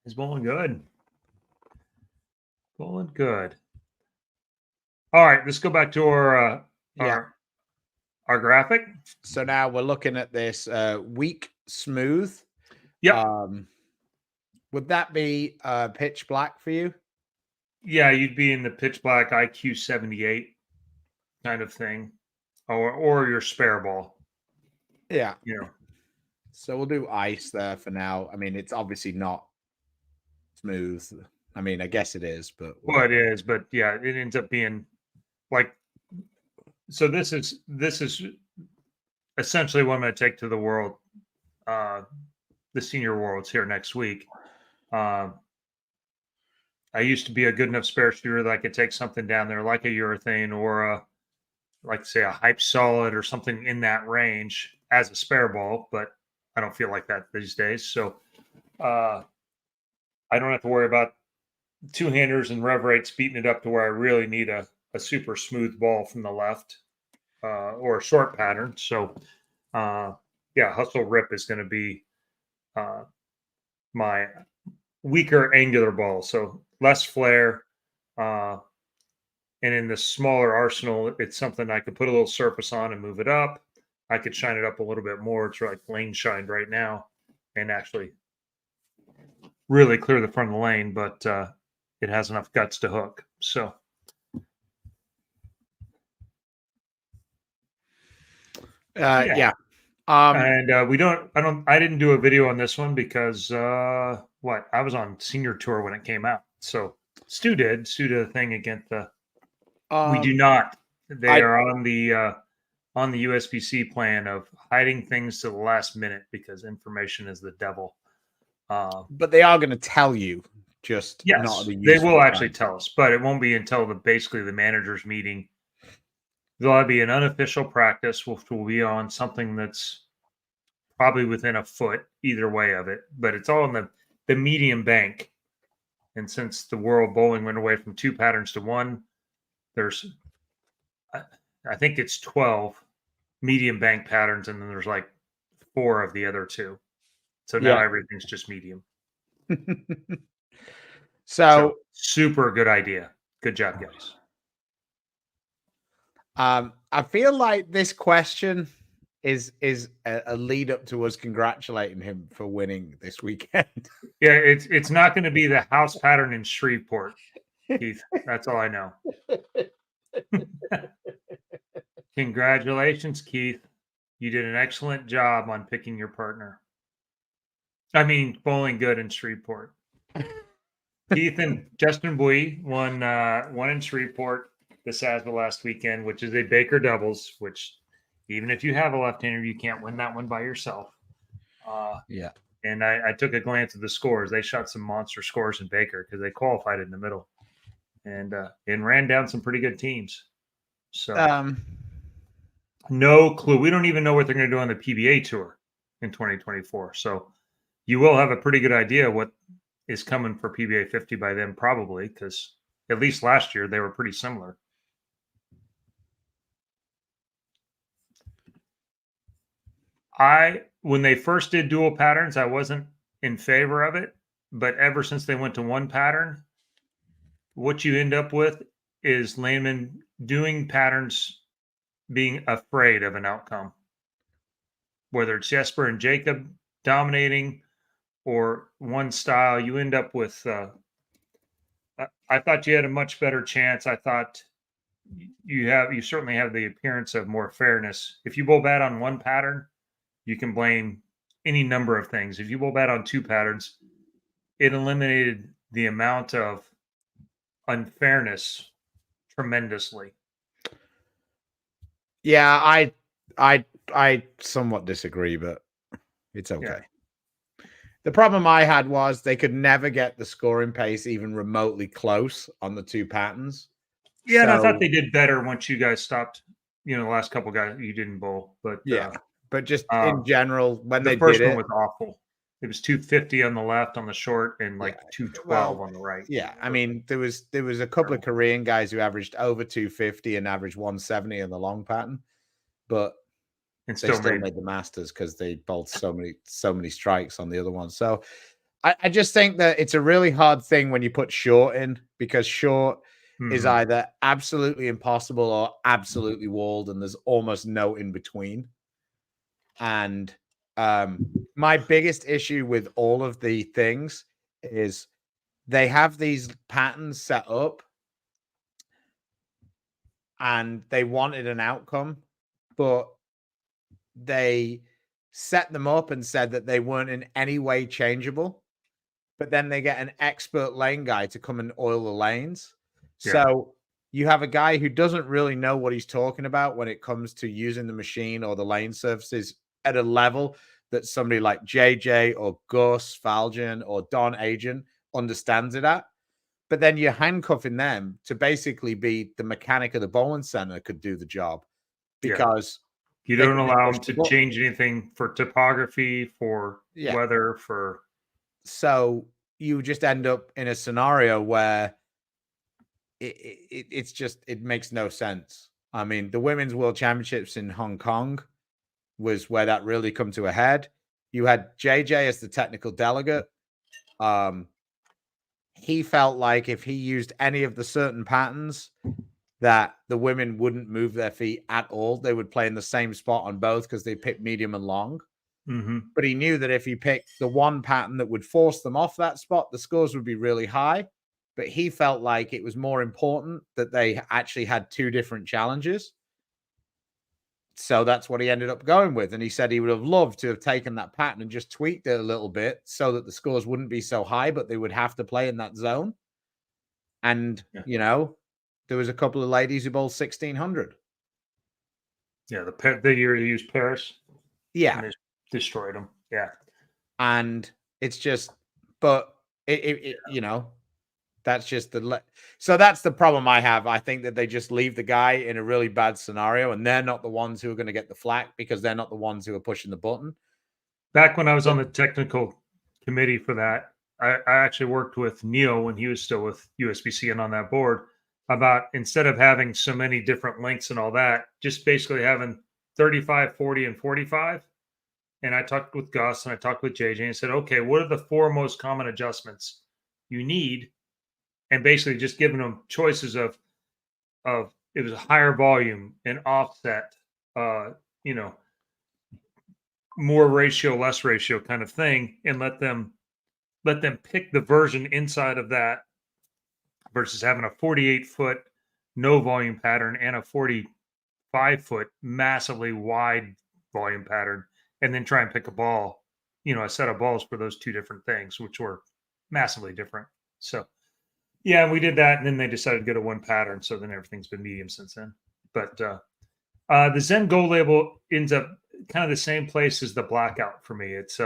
He's bowling good. Bowling good. All right, let's go back to our graphic. So now we're looking at this weak smooth. Yep. Would that be pitch black for you? Yeah, you'd be in the pitch black IQ 78 kind of thing, or your spare ball. Yeah. So we'll do ice there for now. I mean, it's obviously not smooth. I mean, I guess it is, but well, it is. But yeah, it ends up being like. So this is essentially what I'm going to take to the world, the senior worlds here next week. I used to be a good enough spare shooter that I could take something down there like a urethane or like say a hype solid or something in that range as a spare ball, but I don't feel like that these days. So I don't have to worry about two-handers and rev rates beating it up to where I really need a super smooth ball from the left or a short pattern. So hustle rip is going to be my weaker angular ball. So less flare. And in the smaller arsenal, it's something I could put a little surface on and move it up. I could shine it up a little bit more. It's like lane shined right now and actually really clear the front of the lane, but it has enough guts to hook. So. yeah. And I didn't do a video on this one because I was on senior tour when it came out. So Stu did a thing against we do not. They are on the USBC plan of hiding things to the last minute because information is the devil. But they are going to tell you, just yes, not the they will actually tell us, but it won't be until basically the managers meeting. There'll be an unofficial practice, which will be on something that's probably within a foot either way of it, but it's all in the medium bank. And since the world bowling went away from 2 patterns to 1, there's I think it's 12 medium bank patterns, and then there's like 4 of the other 2. So now Yeah. everything's just medium. So, super good idea. Good job, guys. I feel like this question is a lead up to us congratulating him for winning this weekend. Yeah, it's not going to be the house pattern in Shreveport, Keith. That's all I know. Congratulations, Keith. You did an excellent job on picking your partner. I mean, bowling good in Shreveport. Keith and Justin Bui won in Shreveport this as the last weekend, which is a Baker doubles, which even if you have a left-hander, you can't win that one by yourself. Yeah. And I took a glance at the scores. They shot some monster scores in Baker because they qualified in the middle and ran down some pretty good teams. So no clue. We don't even know what they're going to do on the PBA tour in 2024. So you will have a pretty good idea what is coming for PBA 50 by then, probably, because at least last year they were pretty similar. When they first did dual patterns, I wasn't in favor of it, but ever since they went to one pattern, what you end up with is layman doing patterns being afraid of an outcome, whether it's Jesper and Jacob dominating or one style. You end up with I thought you had a much better chance. I thought you certainly have the appearance of more fairness. If you bowl bad on one pattern, you can blame any number of things. If you bowl bad on 2 patterns, it eliminated the amount of unfairness tremendously. Yeah, I somewhat disagree, but it's okay. Yeah. The problem I had was they could never get the scoring pace even remotely close on the 2 patterns. Yeah, and I thought they did better once you guys stopped. The last couple guys you didn't bowl, but yeah, but just in general, when they the first did one it, was awful. It was 250 on the left on the short and like 212 on the right. Yeah, I mean there was a couple of Korean guys who averaged over 250 and averaged 170 in the long pattern, but and they still made the Masters because they bowled so many strikes on the other one. So I just think that it's a really hard thing when you put short in, because short is either absolutely impossible or absolutely walled, and there's almost no in between. And my biggest issue with all of the things is they have these patterns set up and they wanted an outcome, but they set them up and said that they weren't in any way changeable. But then they get an expert lane guy to come and oil the lanes. Yeah. So you have a guy who doesn't really know what he's talking about when it comes to using the machine or the lane surfaces at a level that somebody like JJ or Gus Falgen or Don Agent understands it at. But then you're handcuffing them to basically be the mechanic of the bowling center could do the job, because you don't allow them to change anything for topography, for weather, for. So you just end up in a scenario where it makes no sense. I mean, the Women's World Championships in Hong Kong was where that really come to a head. You had JJ as the technical delegate. He felt like if he used any of the certain patterns, that the women wouldn't move their feet at all. They would play in the same spot on both because they picked medium and long. But he knew that if he picked the one pattern that would force them off that spot, the scores would be really high. But he felt like it was more important that they actually had 2 different challenges. So that's what he ended up going with. And he said he would have loved to have taken that pattern and just tweaked it a little bit so that the scores wouldn't be so high, but they would have to play in that zone. And, there was a couple of ladies who bowled 1600. Yeah, the year he used Paris. Yeah. And destroyed them. Yeah. And it's just, but that's just so that's the problem I have. I think that they just leave the guy in a really bad scenario, and they're not the ones who are going to get the flack because they're not the ones who are pushing the button. Back when I was on the technical committee for that, I actually worked with Neil when he was still with USBC and on that board. about instead of having so many different lengths and all that, just basically having 35, 40, and 45. And I talked with Gus and I talked with JJ and said, okay, what are the 4 most common adjustments you need? And basically just giving them choices of it was a higher volume, an offset, you know, more ratio, less ratio kind of thing, and let them pick the version inside of that versus having a 48-foot no volume pattern and a 45-foot massively wide volume pattern, and then try and pick a ball, a set of balls for those 2 different things, which were massively different. So yeah, we did that, and then they decided to go to one pattern. So then everything's been medium since then. But the Zen Gold label ends up kind of the same place as the Blackout for me. It's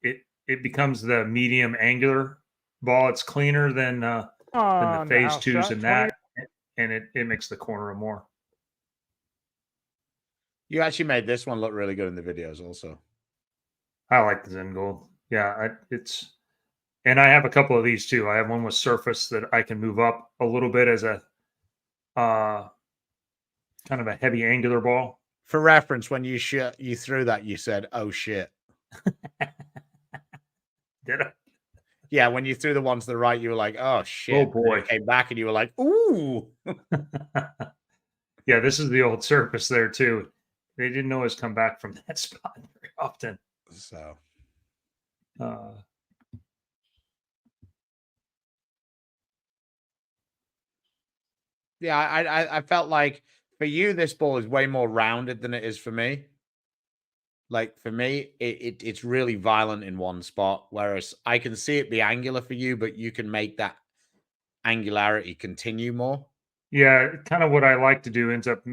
it becomes the medium angular ball. It's cleaner than the phase 2s and that, and it makes the corner more. You actually made this one look really good in the videos, also. I like the Zen Gold. Yeah, and I have a couple of these too. I have one with surface that I can move up a little bit as a kind of a heavy angular ball. For reference, when you threw that, you said, "Oh shit." Did I? Yeah, when you threw the one to the right, you were like, "Oh shit." Oh boy. And came back and you were like, "Ooh." Yeah, this is the old surface there too. They didn't always come back from that spot very often. So yeah, I felt like for you, this ball is way more rounded than it is for me. Like for me, it's really violent in one spot, whereas I can see it be angular for you, but you can make that angularity continue more. Yeah, kind of what I like to do end up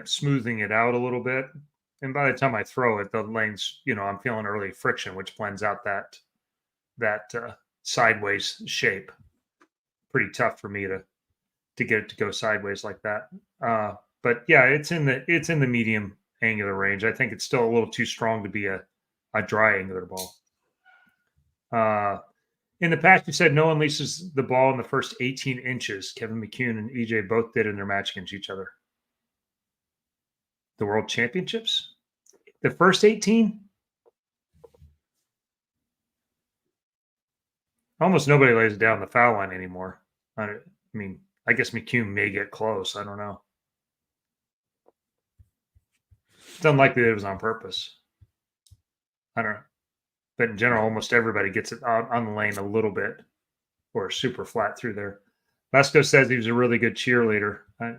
smoothing it out a little bit. And by the time I throw it, the lanes, I'm feeling early friction, which blends out that sideways shape. Pretty tough for me to get it to go sideways like that. But yeah, it's in the medium angular range. I think it's still a little too strong to be a dry angular ball. In the past, you said no one leases the ball in the first 18 inches. Kevin McCune and EJ both did in their match against each other. The World Championships? The first 18? Almost nobody lays it down the foul line anymore. I mean, I guess McCune may get close. I don't know. It's unlikely that it was on purpose. I don't know. But in general, almost everybody gets it out on the lane a little bit or super flat through there. Lesko says he was a really good cheerleader. I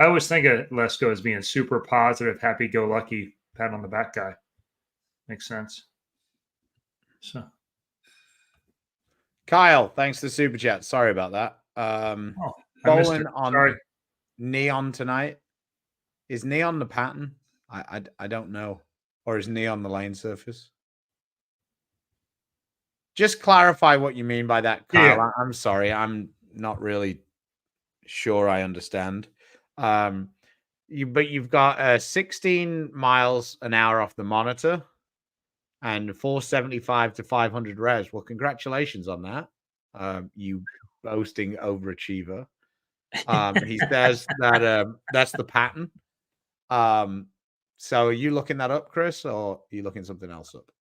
always think of Lesko as being super positive, happy-go-lucky, pat on the back guy. Makes sense. So, Kyle, thanks for the super chat. Sorry about that. Bowling on neon tonight. Is neon the pattern? I don't know. Or is neon the lane surface? Just clarify what you mean by that, Kyle. Yeah. I'm sorry. I'm not really sure I understand. But you've got 16 miles an hour off the monitor and 475 to 500 revs. Well, congratulations on that. You boasting overachiever. He says that that's the pattern. So are you looking that up, Chris, or are you looking something else up?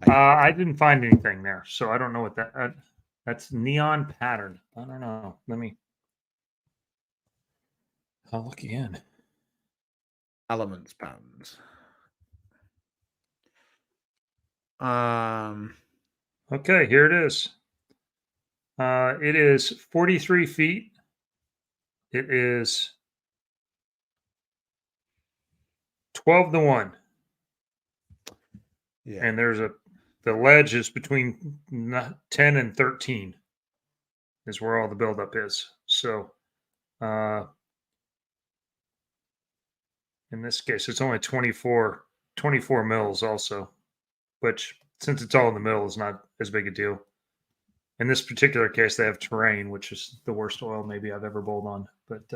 I didn't find anything there, so I don't know what that's neon pattern. I don't know. I'll look again. Elements patterns. Okay, here it is. It is 43 feet. It is 12 to 1. Yeah. And the ledge is between 10 and 13 is where all the buildup is. So in this case, it's only 24 mils also, which since it's all in the middle is not as big a deal. In this particular case, they have terrain, which is the worst oil maybe I've ever bowled on. But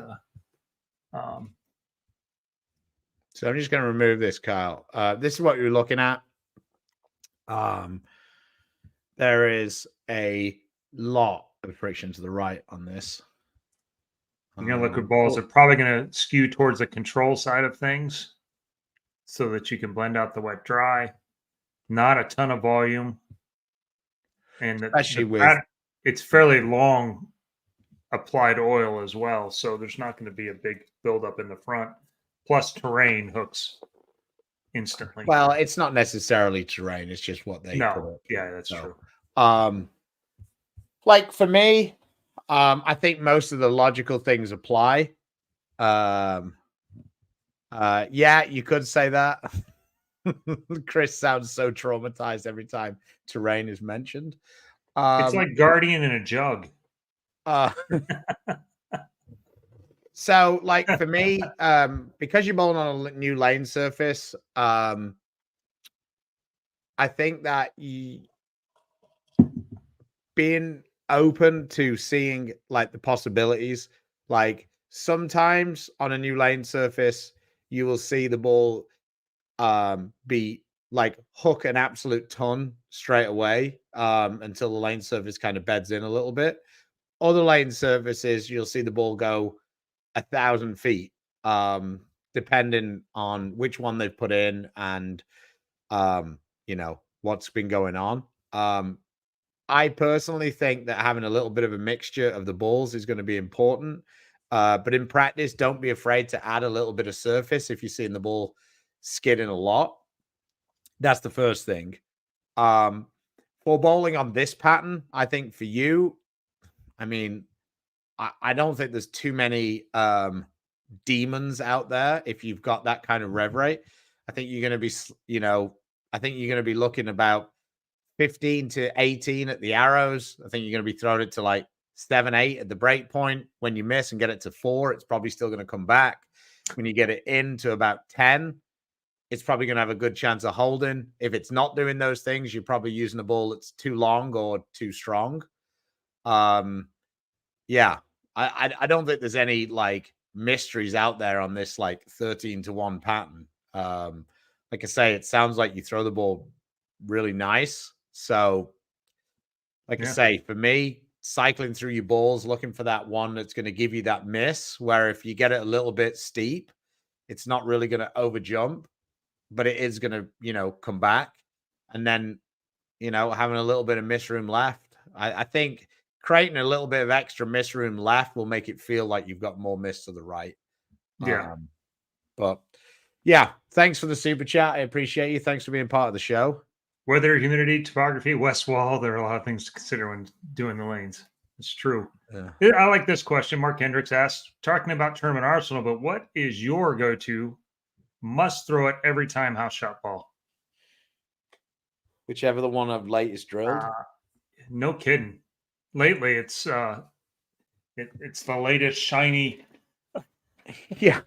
so I'm just going to remove this, Kyle. This is what you're looking at. There is a lot of friction to the right on this. liquid balls are probably going to skew towards the control side of things so that you can blend out the wet dry. Not a ton of volume. And it's fairly long applied oil as well. So there's not going to be a big buildup in the front. Plus terrain hooks instantly. Well, it's not necessarily terrain. It's just what they put up. Yeah, that's true. Like for me, I think most of the logical things apply. Yeah, you could say that. Chris sounds so traumatized every time terrain is mentioned. It's like Guardian in a jug. So, like for me, because you're bowling on a new lane surface, I think that being open to seeing like the possibilities, like sometimes on a new lane surface, you will see the ball be like hook an absolute ton straight away until the lane surface kind of beds in a little bit. Other lane surfaces, you'll see the ball go 1,000 feet, depending on which one they've put in and what's been going on. I personally think that having a little bit of a mixture of the balls is going to be important. But in practice, don't be afraid to add a little bit of surface if you're seeing the ball skidding a lot. That's the first thing. For bowling on this pattern, I think for you, I mean, I don't think there's too many demons out there if you've got that kind of rev rate. I think you're going to be, I think you're going to be looking about 15 to 18 at the arrows. I think you're going to be throwing it to like 7, 8 at the break point. When you miss and get it to 4, it's probably still going to come back. When you get it into about 10, it's probably going to have a good chance of holding. If it's not doing those things, you're probably using a ball that's too long or too strong. Yeah, I don't think there's any like mysteries out there on this like 13-1 pattern. Like I say, it sounds like you throw the ball really nice. So, like I say, for me, cycling through your balls, looking for that one that's going to give you that miss, where if you get it a little bit steep, it's not really going to over jump, but it is going to, come back. And then, having a little bit of miss room left. I think creating a little bit of extra miss room left will make it feel like you've got more miss to the right. Yeah. But yeah, thanks for the super chat. I appreciate you. Thanks for being part of the show. Weather, humidity, topography, west wall. There are a lot of things to consider when doing the lanes. It's true. Yeah. I like this question. Mark Hendricks asked, talking about tournament arsenal, but what is your go-to must throw it every time house shot ball? Whichever the one I've latest drilled. No kidding. Lately, it's it's the latest shiny. Yeah.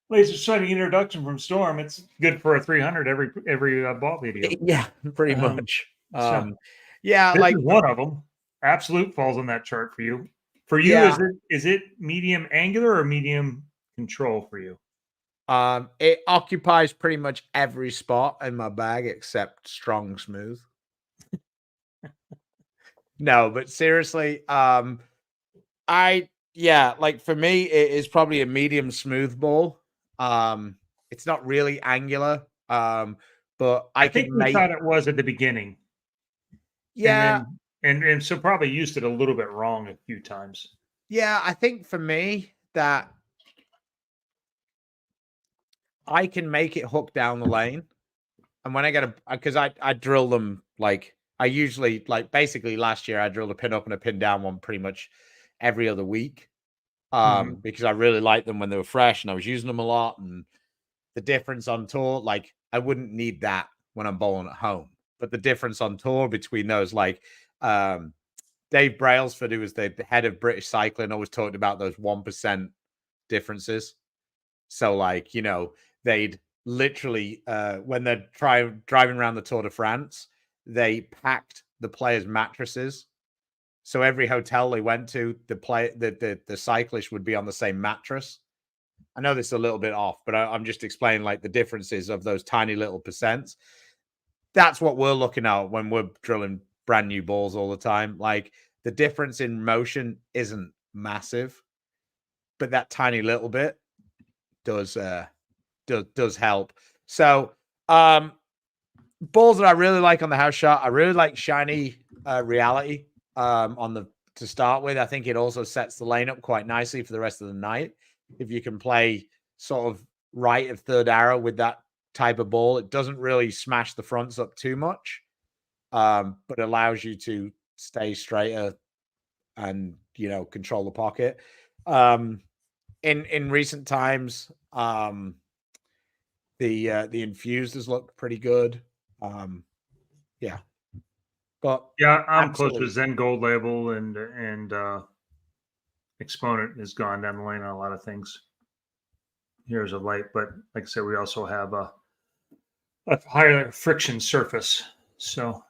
Latest shiny introduction from Storm. It's good for a 300 every ball video. Yeah, pretty much. So yeah, this like is one of them. Absolute falls on that chart for you. For you, is it medium angular or medium control for you? It occupies pretty much every spot in my bag except strong smooth. No, but seriously, like for me, it is probably a medium smooth ball. It's not really angular. But I think we thought it was at the beginning. Yeah. And so probably used it a little bit wrong a few times. Yeah, I think for me that I can make it hook down the lane. And when I get because I drill them like I usually basically last year I drilled a pin up and a pin down one pretty much every other week. Because I really liked them when they were fresh and I was using them a lot. And the difference on tour, like I wouldn't need that when I'm bowling at home. But the difference on tour between those, like Dave Brailsford, who was the head of British cycling, always talked about those 1% differences. So like, they'd literally, when they're driving around the Tour de France, they packed the players' mattresses. So every hotel they went to, the cyclist would be on the same mattress. I know this is a little bit off, but I'm just explaining like the differences of those tiny little percents. That's what we're looking at when we're drilling brand new balls all the time. Like the difference in motion isn't massive. but that tiny little bit does help. So balls that I really like on the house shot, I really like shiny reality to start with. I think it also sets the lane up quite nicely for the rest of the night. If you can play sort of right of third arrow with that type of ball, it doesn't really smash the fronts up too much, but allows you to stay straighter and, you know, control the pocket. In recent times, the infused has looked pretty good. Yeah. But Yeah, I'm absolutely. close with Zen Gold Label and Exponent has gone down the lane on a lot of things here as of late. But like I said, we also have a higher friction surface. So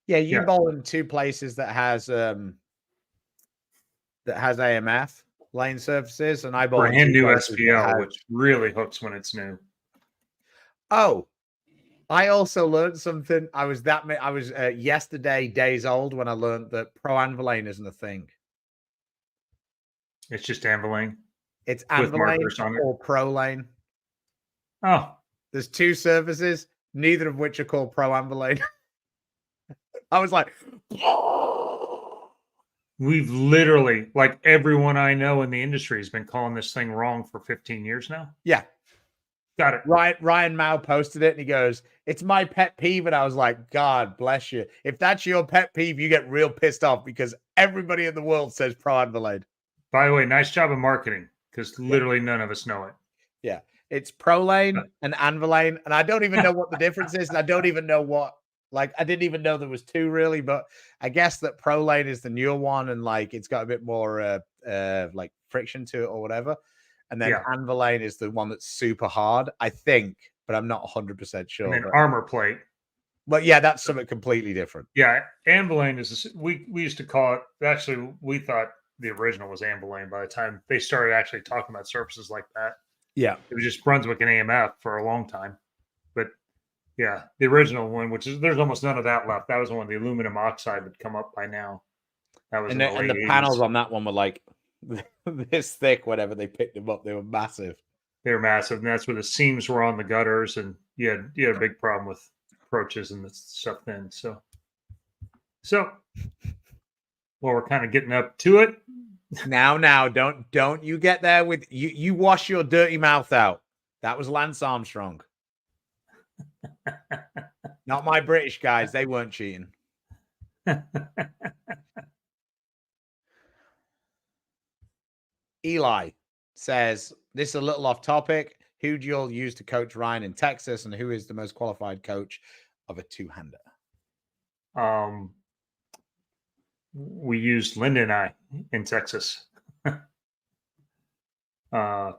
Yeah, you yeah. bowl in two places that has AMF lane surfaces, and I bowl in Brand two new places that SPL, has. which really hooks when it's new. Oh, I also learned something. I was yesterday days old when I learned that Pro Anvilane isn't a thing. It's just Anvilane It's with Anvilane markers on it. or Pro Lane. Oh, There's two surfaces, neither of which are called Pro Anvilane. I was like, we've literally, like everyone I know in the industry has been calling this thing wrong for 15 years now. yeah. Got it. Ryan Mao posted it and he goes, "It's my pet peeve." And I was like, God bless you. If that's your pet peeve, you get real pissed off because everybody in the world says Pro Anvilane. By the way, nice job of marketing because literally none of us know it. Yeah. It's Pro Lane and Anvilane. And I don't even know what the difference is. And I don't even know what, like, I didn't even know there was two really, but I guess that Pro Lane is the newer one and like it's got a bit more like friction to it or whatever. And then Anvilane is the one that's super hard, I think, but I'm not 100% sure. And then armor plate. But yeah, that's something completely different. Yeah, Anvilane is we used to call it. Actually, we thought the original was Anvilane by the time they started actually talking about surfaces like that. Yeah, it was just Brunswick and AMF for a long time. But yeah, the original one, which is there's almost none of that left. That was the one the aluminum oxide would come up by now. That was and in the late the 80s. panels on that one were like this thick. Whenever they picked them up, they were massive. They were massive, and that's where the seams were on the gutters, and you had a big problem with approaches and the stuff then. So well, we're kind of getting up to it. Now, don't you get there with you. You wash your dirty mouth out. That was Lance Armstrong. Not my British guys. They weren't cheating. Eli says, this is a little off topic. Who do you all use to coach Ryan in Texas, and who is the most qualified coach of a two-hander? We used Linda and I in Texas. And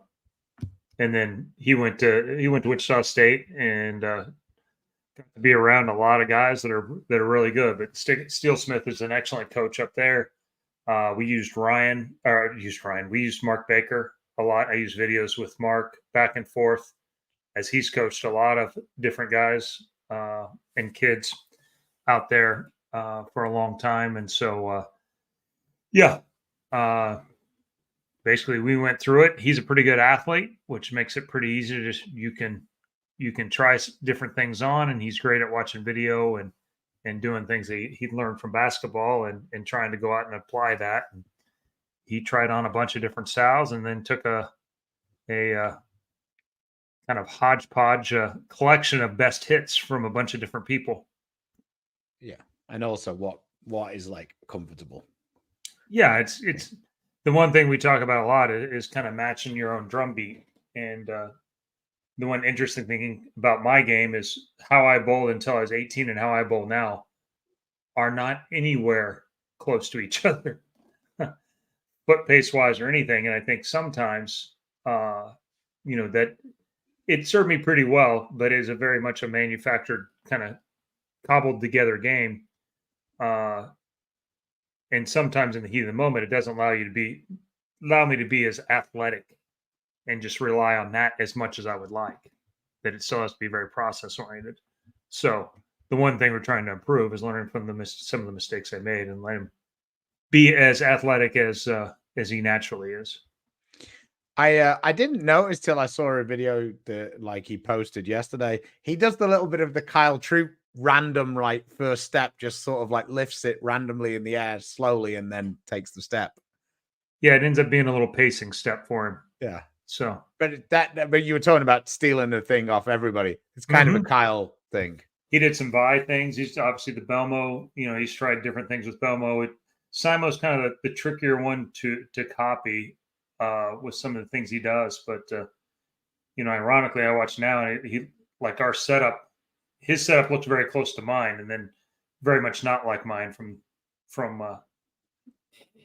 then he went to Wichita State and got to be around a lot of guys that are really good. But Steel Smith is an excellent coach up there. We used We used Mark Baker a lot. I used videos with Mark back and forth as he's coached a lot of different guys and kids out there for a long time. And so, basically we went through it. He's a pretty good athlete, which makes it pretty easy to just, you can try different things on, and he's great at watching video and doing things that he learned from basketball and trying to go out and apply that. And he tried on a bunch of different styles and then took a kind of hodgepodge collection of best hits from a bunch of different people. Yeah. And also what is like comfortable. Yeah. It's the one thing we talk about a lot is kind of matching your own drum beat. And the one interesting thing about my game is how I bowled until I was 18 and how I bowl now are not anywhere close to each other, foot pace wise or anything. And I think sometimes, that it served me pretty well, but is a very much a manufactured kind of cobbled together game. And sometimes in the heat of the moment, it doesn't allow me to be as athletic and just rely on that as much as I would like. That it still has to be very process oriented. So the one thing we're trying to improve is learning from some of the mistakes I made and let him be as athletic as he naturally is. I didn't notice till I saw a video that like he posted yesterday. He does the little bit of the Kyle Troop random right first step, just sort of like lifts it randomly in the air slowly and then takes the step. Yeah, it ends up being a little pacing step for him. Yeah. So, but you were talking about stealing the thing off everybody. It's kind of a Kyle thing. He did some buy things. He's obviously the Belmo. He's tried different things with Belmo. Simo's kind of the trickier one to copy with some of the things he does. But ironically, I watch now and he like our setup. His setup looks very close to mine, and then very much not like mine from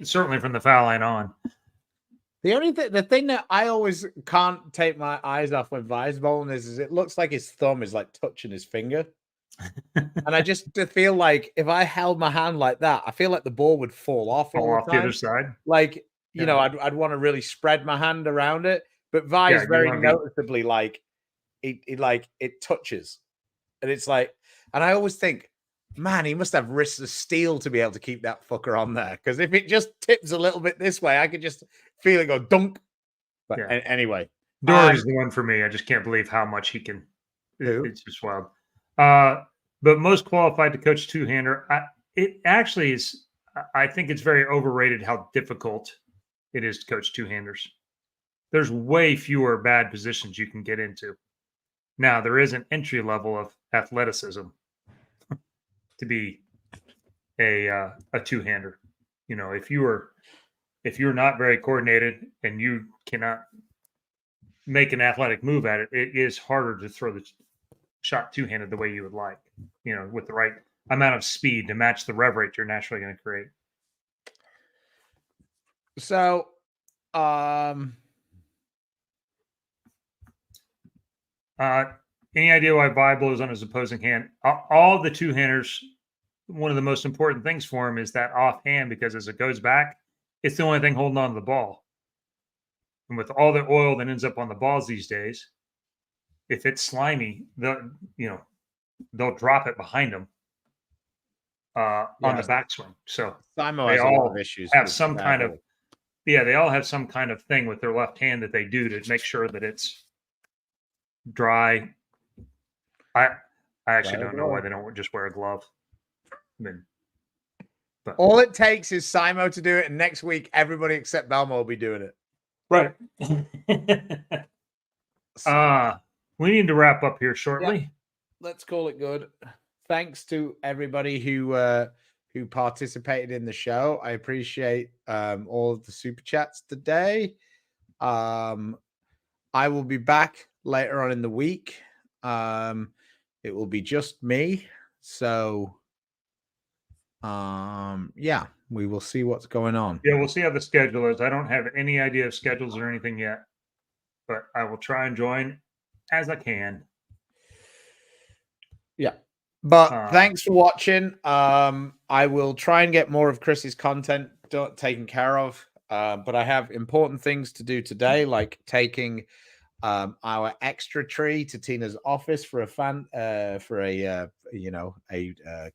certainly from the foul line on. The thing that I always can't take my eyes off when Vi's bowling is it looks like his thumb is like touching his finger. And I just feel like if I held my hand like that, I feel like the ball would fall off the other side. Like, I'd want to really spread my hand around it. But Vi is very noticeably like it touches. And it's like, and I always think, man, he must have wrists of steel to be able to keep that fucker on there. Because if it just tips a little bit this way, I could just feel it go dunk. But anyway, Dory's the one for me. I just can't believe how much he can. It's just wild. But most qualified to coach two-hander. It actually is. I think it's very overrated how difficult it is to coach two-handers. There's way fewer bad positions you can get into. Now there is an entry level of athleticism to be a two-hander. If you're not very coordinated and you cannot make an athletic move at it, it is harder to throw the shot two-handed the way you would like, with the right amount of speed to match the rev rate you're naturally going to create. So, any idea why Vi blows on his opposing hand? All the two-handers, one of the most important things for him is that offhand, because as it goes back, it's the only thing holding on to the ball. And with all the oil that ends up on the balls these days, if it's slimy, they'll drop it behind them on the backswing. So they all have some kind of they all have some kind of thing with their left hand that they do to make sure that it's dry. I actually don't know why they don't just wear a glove. But all it takes is Simo to do it, and next week everybody except Belmo will be doing it. Right. We need to wrap up here shortly. Yeah. Let's call it good. Thanks to everybody who participated in the show. I appreciate all of the super chats today. I will be back later on in the week. It will be just me. So we will see what's going on. Yeah, we'll see how the schedule is. I don't have any idea of schedules or anything yet, but I will try and join as I can. Yeah. But thanks for watching. I will try and get more of Chris's content taken care of. But I have important things to do today, like taking our extra tree to Tina's office for a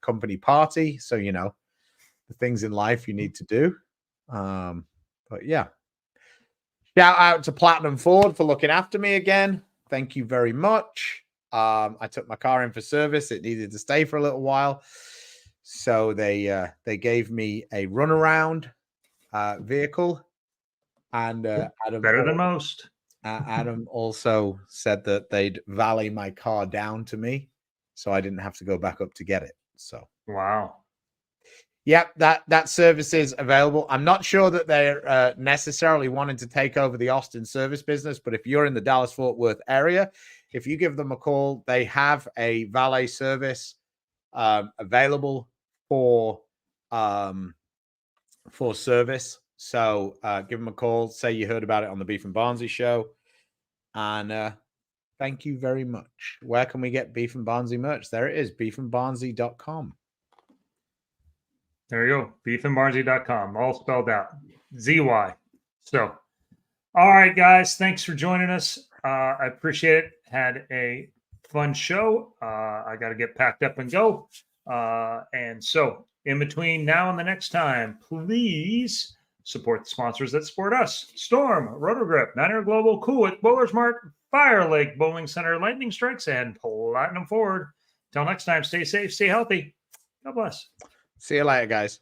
company party. So, the things in life you need to do. But yeah. Shout out to Platinum Ford for looking after me again. Thank you very much. I took my car in for service. It needed to stay for a little while. So they gave me a runaround vehicle. And Adam, better than most. Adam also said that they'd valet my car down to me, so I didn't have to go back up to get it. So wow. Yep, that service is available. I'm not sure that they're necessarily wanting to take over the Austin service business, but if you're in the Dallas-Fort Worth area, if you give them a call, they have a valet service available for service. So give them a call. Say you heard about it on the Beef and Barnzy Show. And thank you very much. Where can we get Beef and Barnzy merch? There it is, beefandbarnzy.com. There you go, beefandbarnzy.com, all spelled out, ZY. So, all right, guys, thanks for joining us. I appreciate it. Had a fun show. I got to get packed up and go. And so in between now and the next time, please support the sponsors that support us. Storm, Rotogrip, Niner Global, Cool It, Bowlers Mart, Fire Lake Bowling Center, Lightning Strikes, and Platinum Forward. Till next time, stay safe, stay healthy. God bless. See you later, guys.